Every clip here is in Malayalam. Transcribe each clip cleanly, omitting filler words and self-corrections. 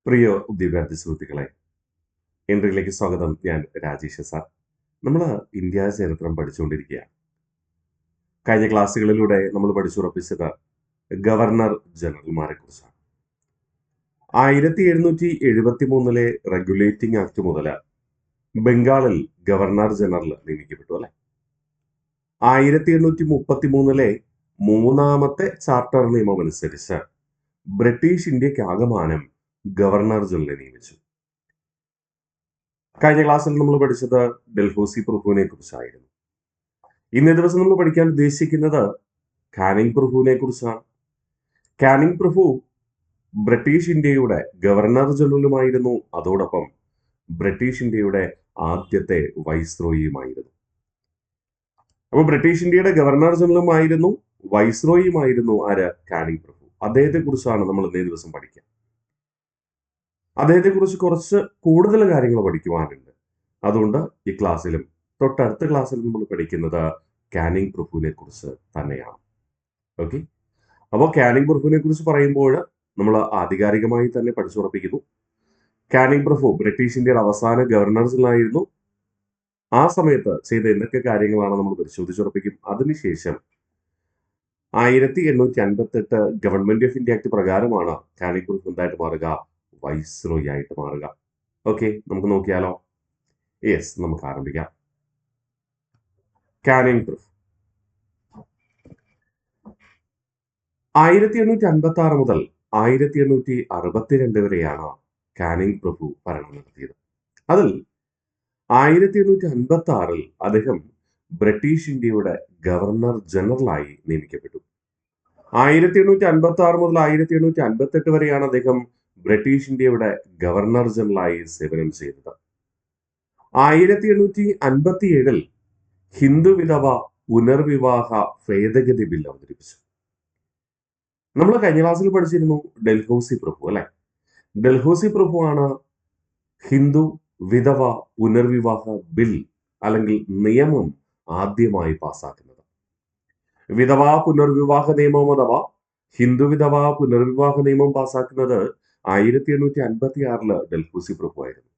പ്രിയ വിദ്യാർത്ഥി സുഹൃത്തുക്കളെ, എൻട്രിയിലേക്ക് സ്വാഗതം. ഞാൻ രാജേഷ് സാർ. നമ്മൾ ഇന്ത്യ ചരിത്രം പഠിച്ചുകൊണ്ടിരിക്കുകയാണ്. കഴിഞ്ഞ ക്ലാസ്സുകളിലൂടെ നമ്മൾ പഠിച്ചുറപ്പിച്ചത് ഗവർണർ ജനറൽമാരെ കുറിച്ചാണ്. 1773 റെഗുലേറ്റിംഗ് ആക്ട് മുതൽ ബംഗാളിൽ ഗവർണർ ജനറൽ നിയമിക്കപ്പെട്ടു അല്ലെ. 1833 മൂന്നാമത്തെ ചാർട്ടർ നിയമം അനുസരിച്ച് ബ്രിട്ടീഷ് ഇന്ത്യക്ക് ആകമാനം ഗവർണർ ജനറലിനെ നിയമിച്ചു. കഴിഞ്ഞ ക്ലാസ്സിൽ നമ്മൾ പഠിച്ചത് ഡൽഹൌസി പ്രഭുവിനെ കുറിച്ചായിരുന്നു. ഇന്നേ ദിവസം നമ്മൾ പഠിക്കാൻ ഉദ്ദേശിക്കുന്നത് കാനിങ് പ്രഭുവിനെ കുറിച്ചാണ്. കാനിങ് പ്രഭു ബ്രിട്ടീഷ് ഇന്ത്യയുടെ ഗവർണർ ജനറലുമായിരുന്നു. അതോടൊപ്പം ബ്രിട്ടീഷ് ഇന്ത്യയുടെ ആദ്യത്തെ വൈസ്രോയിയുമായിരുന്നു. അപ്പോൾ ബ്രിട്ടീഷ് ഇന്ത്യയുടെ ഗവർണർ ജനറലുമായിരുന്നു, വൈസ്രോയിയുമായിരുന്നു ആര്? കാനിങ് പ്രഭു. അദ്ദേഹത്തെ കുറിച്ചാണ് നമ്മൾ ഇന്നേ ദിവസം പഠിക്കുക. അദ്ദേഹത്തെ കുറിച്ച് കുറച്ച് കൂടുതൽ കാര്യങ്ങൾ പഠിക്കുവാനുണ്ട്. അതുകൊണ്ട് ഈ ക്ലാസ്സിലും തൊട്ടടുത്ത ക്ലാസ്സിലും നമ്മൾ പഠിക്കുന്നത് കാനിങ് പ്രഭുവിനെ കുറിച്ച് തന്നെയാണ്. ഓക്കെ, അപ്പോൾ കാനിങ് പ്രഭുവിനെ കുറിച്ച് പറയുമ്പോൾ നമ്മൾ ആധികാരികമായി തന്നെ പഠിച്ചുറപ്പിക്കുന്നു. കാനിങ് പ്രഭു ബ്രിട്ടീഷ് ഇന്ത്യയുടെ അവസാന ഗവർണർ ജനറലായിരുന്നു. ആ സമയത്ത് ചെയ്ത എന്തൊക്കെ കാര്യങ്ങളാണ് നമ്മൾ പരിശോധിച്ചുറപ്പിക്കും. അതിനുശേഷം 1858 ഗവൺമെന്റ് ഓഫ് ഇന്ത്യ ആക്ട് പ്രകാരമാണ് കാനിങ് പ്രഭു എന്തായിട്ട് മാറുക? വൈസ്രോയി ആയിട്ട് മാറുക. ഓക്കെ, നമുക്ക് നോക്കിയാലോ? യെസ്, നമുക്ക് ആരംഭിക്കാം. കാനിങ് പ്രഭു 1856 മുതൽ 1862 വരെയാണ് കാനിങ് പ്രഭു ഭരണം നടത്തിയത്. അതിൽ 1856 അദ്ദേഹം ബ്രിട്ടീഷ് ഇന്ത്യയുടെ ഗവർണർ ജനറലായി നിയമിക്കപ്പെട്ടു. 1856 മുതൽ 1858 വരെയാണ് അദ്ദേഹം ബ്രിട്ടീഷ് ഇന്ത്യയുടെ ഗവർണർ ജനറലായി സേവനം ചെയ്തത്. 1857 ഹിന്ദു വിധവ പുനർവിവാഹ ഭേദഗതി ബിൽ അവതരിപ്പിച്ചു. നമ്മൾ കഴിഞ്ഞ ക്ലാസ്സിൽ പഠിച്ചിരുന്നു ഡൽഹൌസി പ്രഭു അല്ലെ. ഡൽഹൌസി പ്രഭു ആണ് ഹിന്ദു വിധവ പുനർവിവാഹ ബിൽ അല്ലെങ്കിൽ നിയമം ആദ്യമായി പാസാക്കുന്നത്. വിധവാ പുനർവിവാഹ നിയമം അഥവാ ഹിന്ദു വിധവ പുനർവിവാഹ നിയമം പാസാക്കുന്നത് 1856 ഡൽഹൌസി പ്രഭു ആയിരുന്നു.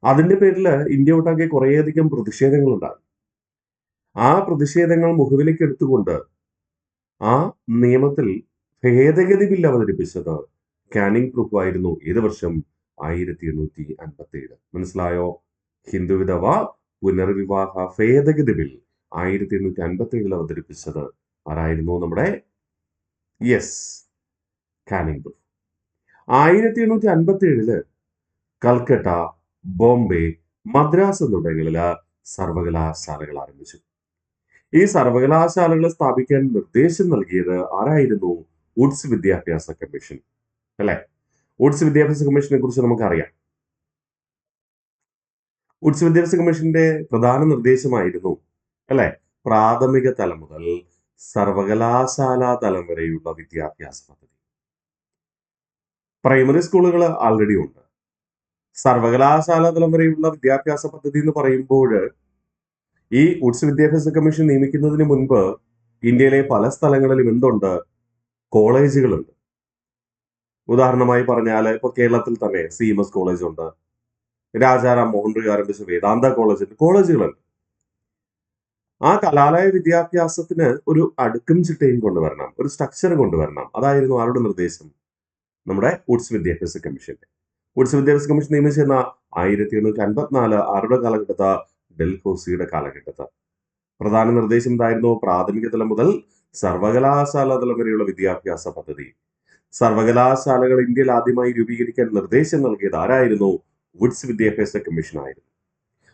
അതിന്റെ പേരിൽ ഇന്ത്യ ഒട്ടാകെ കുറേയധികം പ്രതിഷേധങ്ങൾ ഉണ്ടായി. ആ പ്രതിഷേധങ്ങൾ മുഖവിലേക്ക് എടുത്തുകൊണ്ട് ആ നിയമത്തിൽ ഭേദഗതി ബിൽ അവതരിപ്പിച്ചത് കാനിങ് പ്രഭു ആയിരുന്നു. ഏത് വർഷം? 1857. മനസ്സിലായോ? ഹിന്ദു വിധവ പുനർവിവാഹ ഭേദഗതി ബിൽ 1857 അവതരിപ്പിച്ചത് ആരായിരുന്നു? നമ്മുടെ യെസ്, കാനിങ് പ്രഭു. 1857 കൽക്കട്ട, ബോംബെ, മദ്രാസ് എന്നിവിടങ്ങളില് സർവകലാശാലകൾ ആരംഭിച്ചു. ഈ സർവകലാശാലകൾ സ്ഥാപിക്കാൻ നിർദ്ദേശം നൽകിയത് ആരായിരുന്നു? വുഡ്സ് വിദ്യാഭ്യാസ കമ്മീഷൻ അല്ലെ. വുഡ്സ് വിദ്യാഭ്യാസ കമ്മീഷനെ കുറിച്ച് നമുക്കറിയാം. വുഡ്സ് വിദ്യാഭ്യാസ കമ്മീഷന്റെ പ്രധാന നിർദ്ദേശമായിരുന്നു അല്ലെ, പ്രാഥമിക തലം മുതൽ സർവകലാശാല തലം വരെയുള്ള വിദ്യാഭ്യാസ പദ്ധതി. പ്രൈമറി സ്കൂളുകൾ ആൾറെഡി ഉണ്ട്. സർവകലാശാല തലം വരെയുള്ള വിദ്യാഭ്യാസ പദ്ധതി എന്ന് പറയുമ്പോൾ ഈ വുഡ്സ് വിദ്യാഭ്യാസ കമ്മീഷൻ നിയമിക്കുന്നതിന് മുൻപ് ഇന്ത്യയിലെ പല സ്ഥലങ്ങളിലും എന്തുണ്ട്? കോളേജുകളുണ്ട്. ഉദാഹരണമായി പറഞ്ഞാൽ ഇപ്പൊ കേരളത്തിൽ തന്നെ CMS കോളേജ് ഉണ്ട്, രാജാറാം മോഹൻ റോയ് ആരംഭിച്ച വേദാന്ത കോളേജ് ഉണ്ട്, കോളേജുകളുണ്ട്. ആ കലാലയ വിദ്യാഭ്യാസത്തിന് ഒരു അടുക്കും ചിട്ടയും കൊണ്ടുവരണം, ഒരു സ്ട്രക്ചർ കൊണ്ടുവരണം. അതായിരുന്നു ആരുടെ നിർദ്ദേശം? നമ്മുടെ വുഡ്സ് വിദ്യാഭ്യാസ കമ്മീഷന്റെ. വുഡ്സ് വിദ്യാഭ്യാസ കമ്മീഷൻ നിയമിച്ചെന്ന 1854 ആരുടെ കാലഘട്ടത്ത്? ഡൽഹൌസിയുടെ കാലഘട്ടത്ത്. പ്രധാന നിർദ്ദേശം എന്തായിരുന്നു? പ്രാഥമിക തലം മുതൽ സർവകലാശാല തലം വരെയുള്ള വിദ്യാഭ്യാസ പദ്ധതി. സർവകലാശാലകൾ ഇന്ത്യയിൽ ആദ്യമായി രൂപീകരിക്കാൻ നിർദ്ദേശം നൽകിയത് ആരായിരുന്നു? വുഡ്സ് വിദ്യാഭ്യാസ കമ്മീഷൻ ആയിരുന്നു.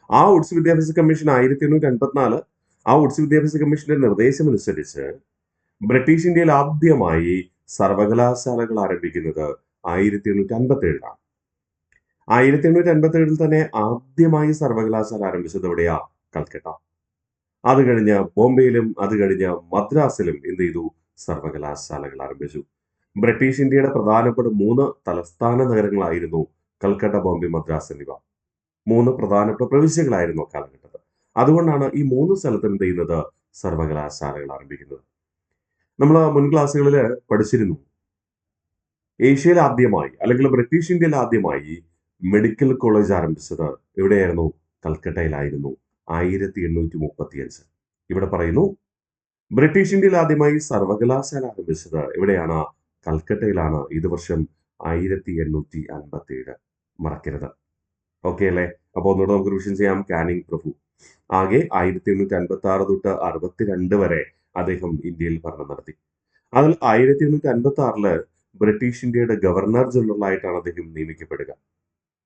ആ വുഡ്സ് വിദ്യാഭ്യാസ കമ്മീഷൻ 1854 ആ വുഡ്സ് വിദ്യാഭ്യാസ കമ്മീഷന്റെ നിർദ്ദേശം അനുസരിച്ച് ബ്രിട്ടീഷ് ഇന്ത്യയിൽ ആദ്യമായി സർവകലാശാലകൾ ആരംഭിക്കുന്നത് 1857 1857 തന്നെ ആദ്യമായി സർവകലാശാല ആരംഭിച്ചത് എവിടെയാ? കൽക്കട്ട. അത് കഴിഞ്ഞ് ബോംബെയിലും അത് കഴിഞ്ഞ് മദ്രാസിലും എന്ത് ചെയ്തു? സർവകലാശാലകൾ ആരംഭിച്ചു. ബ്രിട്ടീഷ് ഇന്ത്യയുടെ പ്രധാനപ്പെട്ട 3 തലസ്ഥാന നഗരങ്ങളായിരുന്നു കൽക്കട്ട, ബോംബെ, മദ്രാസ് എന്നിവ. 3 പ്രധാനപ്പെട്ട പ്രവിശ്യകളായിരുന്നു അക്കാലഘട്ടത്തിൽ. അതുകൊണ്ടാണ് ഈ 3 സ്ഥലത്തും എന്ത് ചെയ്യുന്നത്? സർവകലാശാലകൾ ആരംഭിക്കുന്നത്. നമ്മൾ മുൻ ക്ലാസ്സുകളിൽ പഠിച്ചിരുന്നു ഏഷ്യയിൽ ആദ്യമായി അല്ലെങ്കിൽ ബ്രിട്ടീഷ് ഇന്ത്യയിൽ ആദ്യമായി മെഡിക്കൽ കോളേജ് ആരംഭിച്ചത് എവിടെയായിരുന്നു? കൽക്കട്ടയിലായിരുന്നു. 1835. ഇവിടെ പറയുന്നു ബ്രിട്ടീഷ് ഇന്ത്യയിൽ ആദ്യമായി സർവകലാശാല ആരംഭിച്ചത് എവിടെയാണ്? കൽക്കട്ടയിലാണ്. ഇത് വർഷം 1857. മറക്കരുത്. ഓക്കെ അല്ലേ? അപ്പോൾ ഒന്നുകൂടെ നമുക്ക് റിവിഷൻ ചെയ്യാം. കാനിങ് പ്രഭു ആകെ 1856 തൊട്ട് 62 വരെ അദ്ദേഹം ഇന്ത്യയിൽ ഭരണം നടത്തി. അതിൽ 1856 ബ്രിട്ടീഷ് ഇന്ത്യയുടെ ഗവർണർ ജനറൽ ആയിട്ടാണ് അദ്ദേഹം നിയമിക്കപ്പെടുക.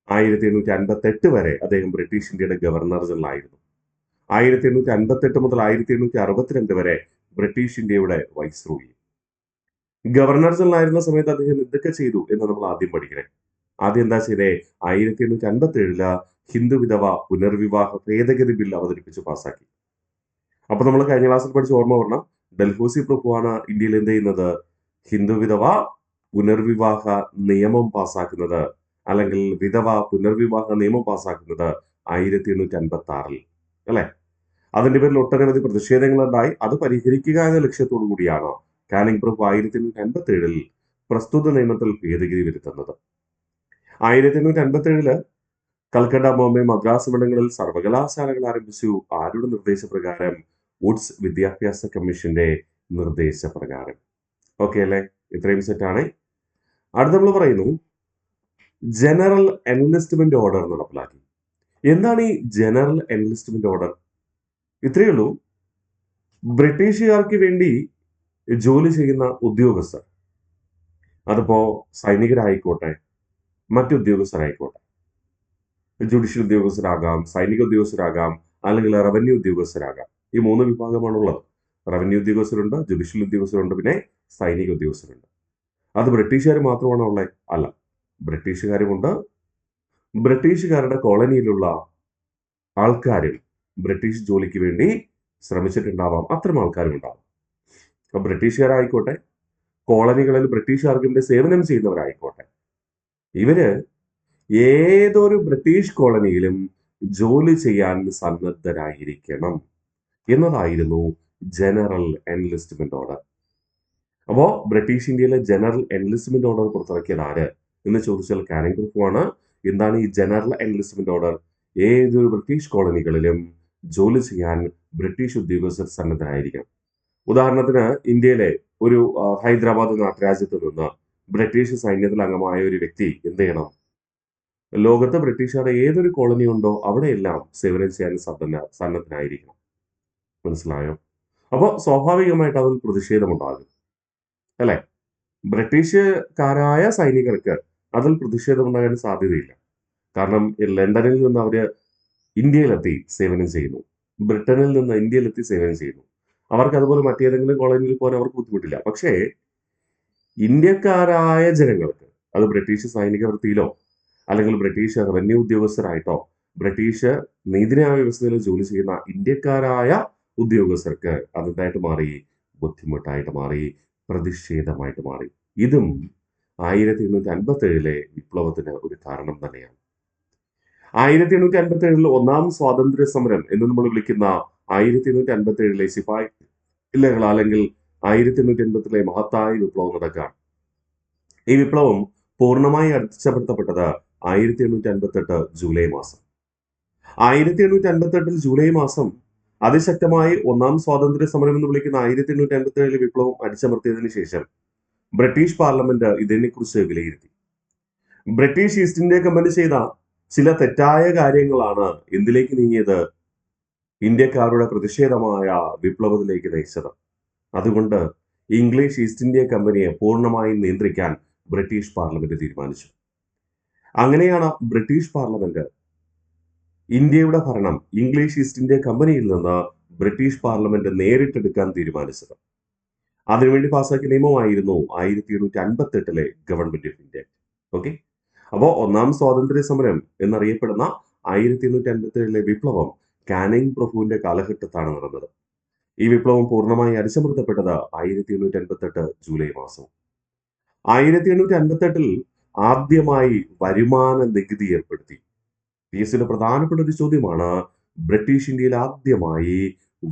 1858 വരെ അദ്ദേഹം ബ്രിട്ടീഷ് ഇന്ത്യയുടെ ഗവർണർ ജനറൽ ആയിരുന്നു. 1858 മുതൽ 1862 വരെ ബ്രിട്ടീഷ് ഇന്ത്യയുടെ വൈസ്രോയി. ഗവർണർ ജനറൽ ആയിരുന്ന സമയത്ത് അദ്ദേഹം എന്തൊക്കെ ചെയ്തു എന്ന് നമ്മൾ ആദ്യം പഠിക്കണേ. ആദ്യം എന്താ ചെയ്തേ? 1857 ഹിന്ദു വിധവ പുനർവിവാഹ ഭേദഗതി ബിൽ അവതരിപ്പിച്ച് പാസാക്കി. അപ്പൊ നമ്മൾ കഴിഞ്ഞ ക്ലാസ്സിൽ പഠിച്ച ഓർമ്മ പറഞ്ഞാൽ ഡൽഹൌസി പ്രഭുവാണ് ഇന്ത്യയിൽ എന്ത് ചെയ്യുന്നത്? ഹിന്ദു വിധവ പുനർവിവാഹ നിയമം പാസാക്കുന്നത്, അല്ലെങ്കിൽ വിധവ പുനർവിവാഹ നിയമം പാസാക്കുന്നത് 1856 അല്ലെ? അതിന്റെ പേരിൽ ഒട്ടനവധി പ്രതിഷേധങ്ങൾ ഉണ്ടായി. അത് പരിഹരിക്കുക എന്ന ലക്ഷ്യത്തോടു കൂടിയാണ് കാനിങ് പ്രഭു 1857 പ്രസ്തുത നിയമത്തിൽ ഭേദഗതി വരുത്തുന്നത്. 1857 കൽക്കട്ട, ബോംബെ, മദ്രാസ് എന്നിവിടങ്ങളിൽ സർവകലാശാലകൾ ആരംഭിച്ചു. ആരുടെ നിർദ്ദേശപ്രകാരം? വുഡ്സ് വിദ്യാഭ്യാസ കമ്മീഷന്റെ നിർദ്ദേശപ്രകാരം. ഓക്കെ അല്ലേ? ഇത്രയും സെറ്റാണ്. അടുത്ത നമ്മൾ പറയുന്നു ജനറൽ എൻലിസ്റ്റ്മെന്റ് ഓർഡർ നടപ്പിലാക്കി. എന്താണ് ഈ ജനറൽ എൻലിസ്റ്റ്മെന്റ് ഓർഡർ? ഇത്രയേ ഉള്ളൂ. ബ്രിട്ടീഷുകാർക്ക് വേണ്ടി ജോലി ചെയ്യുന്ന ഉദ്യോഗസ്ഥർ, അതിപ്പോ സൈനികരായിക്കോട്ടെ, മറ്റുദ്യോഗസ്ഥരായിക്കോട്ടെ, ജുഡീഷ്യൽ ഉദ്യോഗസ്ഥരാകാം, സൈനിക ഉദ്യോഗസ്ഥരാകാം, അല്ലെങ്കിൽ റവന്യൂ ഉദ്യോഗസ്ഥരാകാം. ഈ 3 വിഭാഗമാണുള്ളത്. റവന്യൂ ഉദ്യോഗസ്ഥരുണ്ട്, ജുഡീഷ്യൽ ഉദ്യോഗസ്ഥരുണ്ട്, പിന്നെ സൈനിക ഉദ്യോഗസ്ഥരുണ്ട്. അത് ബ്രിട്ടീഷുകാർ മാത്രമാണോ ഉള്ളത്? അല്ല, ബ്രിട്ടീഷുകാരുമുണ്ട്. ബ്രിട്ടീഷുകാരുടെ കോളനിയിലുള്ള ആൾക്കാരും ബ്രിട്ടീഷ് ജോലിക്ക് വേണ്ടി ശ്രമിച്ചിട്ടുണ്ടാവാം. അത്തരം ആൾക്കാരും ഉണ്ടാവാം. അപ്പൊ ബ്രിട്ടീഷുകാരായിക്കോട്ടെ, കോളനികളിൽ ബ്രിട്ടീഷുകാർക്ക് വേണ്ടി സേവനം ചെയ്യുന്നവരായിക്കോട്ടെ, ഇവര് ഏതൊരു ബ്രിട്ടീഷ് കോളനിയിലും ജോലി ചെയ്യാൻ സന്നദ്ധരായിരിക്കണം എന്നതായിരുന്നു ജനറൽ എൻലിസ്റ്റ്മെന്റ് ഓർഡർ. അപ്പോ ബ്രിട്ടീഷ് ഇന്ത്യയിലെ ജനറൽ എൻലിസ്റ്റ്മെന്റ് ഓർഡർ പുറത്തിറക്കിയത് ആര് എന്ന് ചോദിച്ചാൽ കാനിങ് പ്രഭുവാണ്. എന്താണ് ഈ ജനറൽ എൻലിസ്റ്റ്മെന്റ് ഓർഡർ? ഏതൊരു ബ്രിട്ടീഷ് കോളനികളിലും ജോലി ചെയ്യാൻ ബ്രിട്ടീഷ് ഉദ്യോഗസ്ഥർ സന്നദ്ധരായിരിക്കണം. ഉദാഹരണത്തിന് ഇന്ത്യയിലെ ഒരു ഹൈദരാബാദ് നാട്ടുരാജ്യത്ത് നിന്ന് ബ്രിട്ടീഷ് സൈന്യത്തിൽ അംഗമായ ഒരു വ്യക്തി എന്ത് ചെയ്യണം? ലോകത്ത് ബ്രിട്ടീഷുകാരുടെ ഏതൊരു കോളനി ഉണ്ടോ അവിടെയെല്ലാം സേവനം ചെയ്യാൻ സന്നദ്ധനായിരിക്കണം. മനസ്സിലായോ? അപ്പോൾ സ്വാഭാവികമായിട്ട് അതിൽ പ്രതിഷേധമുണ്ടാകും അല്ലെ? ബ്രിട്ടീഷുകാരായ സൈനികർക്ക് അതിൽ പ്രതിഷേധമുണ്ടാകാൻ സാധ്യതയില്ല. കാരണം ലണ്ടനിൽ നിന്ന് അവര് ഇന്ത്യയിലെത്തി സേവനം ചെയ്യുന്നു, ബ്രിട്ടനിൽ നിന്ന് ഇന്ത്യയിലെത്തി സേവനം ചെയ്യുന്നു. അവർക്ക് അതുപോലെ മറ്റേതെങ്കിലും കോളനിയിൽ പോകാൻ അവർക്ക് ബുദ്ധിമുട്ടില്ല. പക്ഷേ ഇന്ത്യക്കാരായ ജനങ്ങൾക്ക്, അത് ബ്രിട്ടീഷ് സൈനിക വൃത്തിയിലോ അല്ലെങ്കിൽ ബ്രിട്ടീഷ് റവന്യൂ ഉദ്യോഗസ്ഥരായിട്ടോ ബ്രിട്ടീഷ് നീതിന്യായ വ്യവസ്ഥയിൽ ജോലി ചെയ്യുന്ന ഇന്ത്യക്കാരായ ഉദ്യോഗസ്ഥർക്ക് അതെന്തായിട്ട് മാറി? ബുദ്ധിമുട്ടായിട്ട് മാറി, പ്രതിഷേധമായിട്ട് മാറി. ഇതും 1857 വിപ്ലവത്തിന് ഒരു കാരണം തന്നെയാണ്. 1857 ഒന്നാം സ്വാതന്ത്ര്യ സമരം എന്ന് നമ്മൾ വിളിക്കുന്ന 1857 സിപ്പായി ഇല്ലകൾ അല്ലെങ്കിൽ 1857 മഹത്തായ വിപ്ലവം നടക്കുകയാണ്. ഈ വിപ്ലവം പൂർണ്ണമായി അടിച്ചമർത്തപ്പെട്ടത് 1858 ജൂലൈ മാസം. 1858 ജൂലൈ മാസം അതിശക്തമായി ഒന്നാം സ്വാതന്ത്ര്യ സമരം എന്ന് വിളിക്കുന്ന 1857 വിപ്ലവം അടിച്ചമർത്തിയതിനു ശേഷം ബ്രിട്ടീഷ് പാർലമെന്റ് ഇതിനെക്കുറിച്ച് വിലയിരുത്തി. ബ്രിട്ടീഷ് ഈസ്റ്റ് ഇന്ത്യ കമ്പനി ചെയ്ത ചില തെറ്റായ കാര്യങ്ങളാണ് എന്തിലേക്ക് നീങ്ങിയത്? ഇന്ത്യക്കാരുടെ പ്രതിഷേധമായ വിപ്ലവത്തിലേക്ക് നയിച്ചത്. അതുകൊണ്ട് ഇംഗ്ലീഷ് ഈസ്റ്റ് ഇന്ത്യ കമ്പനിയെ പൂർണ്ണമായും നിയന്ത്രിക്കാൻ ബ്രിട്ടീഷ് പാർലമെന്റ് തീരുമാനിച്ചു. അങ്ങനെയാണ് ബ്രിട്ടീഷ് പാർലമെന്റ് ഇന്ത്യയുടെ ഭരണം ഇംഗ്ലീഷ് ഈസ്റ്റ് ഇന്ത്യ കമ്പനിയിൽ നിന്ന് ബ്രിട്ടീഷ് പാർലമെന്റ് നേരിട്ടെടുക്കാൻ തീരുമാനിച്ചത്. അതിനുവേണ്ടി പാസാക്കിയ നിയമമായിരുന്നു 1858 ഗവൺമെന്റ് ഓഫ് ഇന്ത്യ. ഓക്കെ, അപ്പോൾ ഒന്നാം സ്വാതന്ത്ര്യ സമരം എന്നറിയപ്പെടുന്ന 1857 വിപ്ലവം കാനിങ് പ്രഭുവിന്റെ കാലഘട്ടത്താണ് നടന്നത്. ഈ വിപ്ലവം പൂർണ്ണമായി അടിച്ചമർത്തപ്പെട്ടത് 1858 ജൂലൈ മാസം. 1858 ആദ്യമായി വരുമാന നികുതി ഏർപ്പെടുത്തി. PSCയുടെ പ്രധാനപ്പെട്ട ഒരു ചോദ്യമാണ്, ബ്രിട്ടീഷ് ഇന്ത്യയിൽ ആദ്യമായി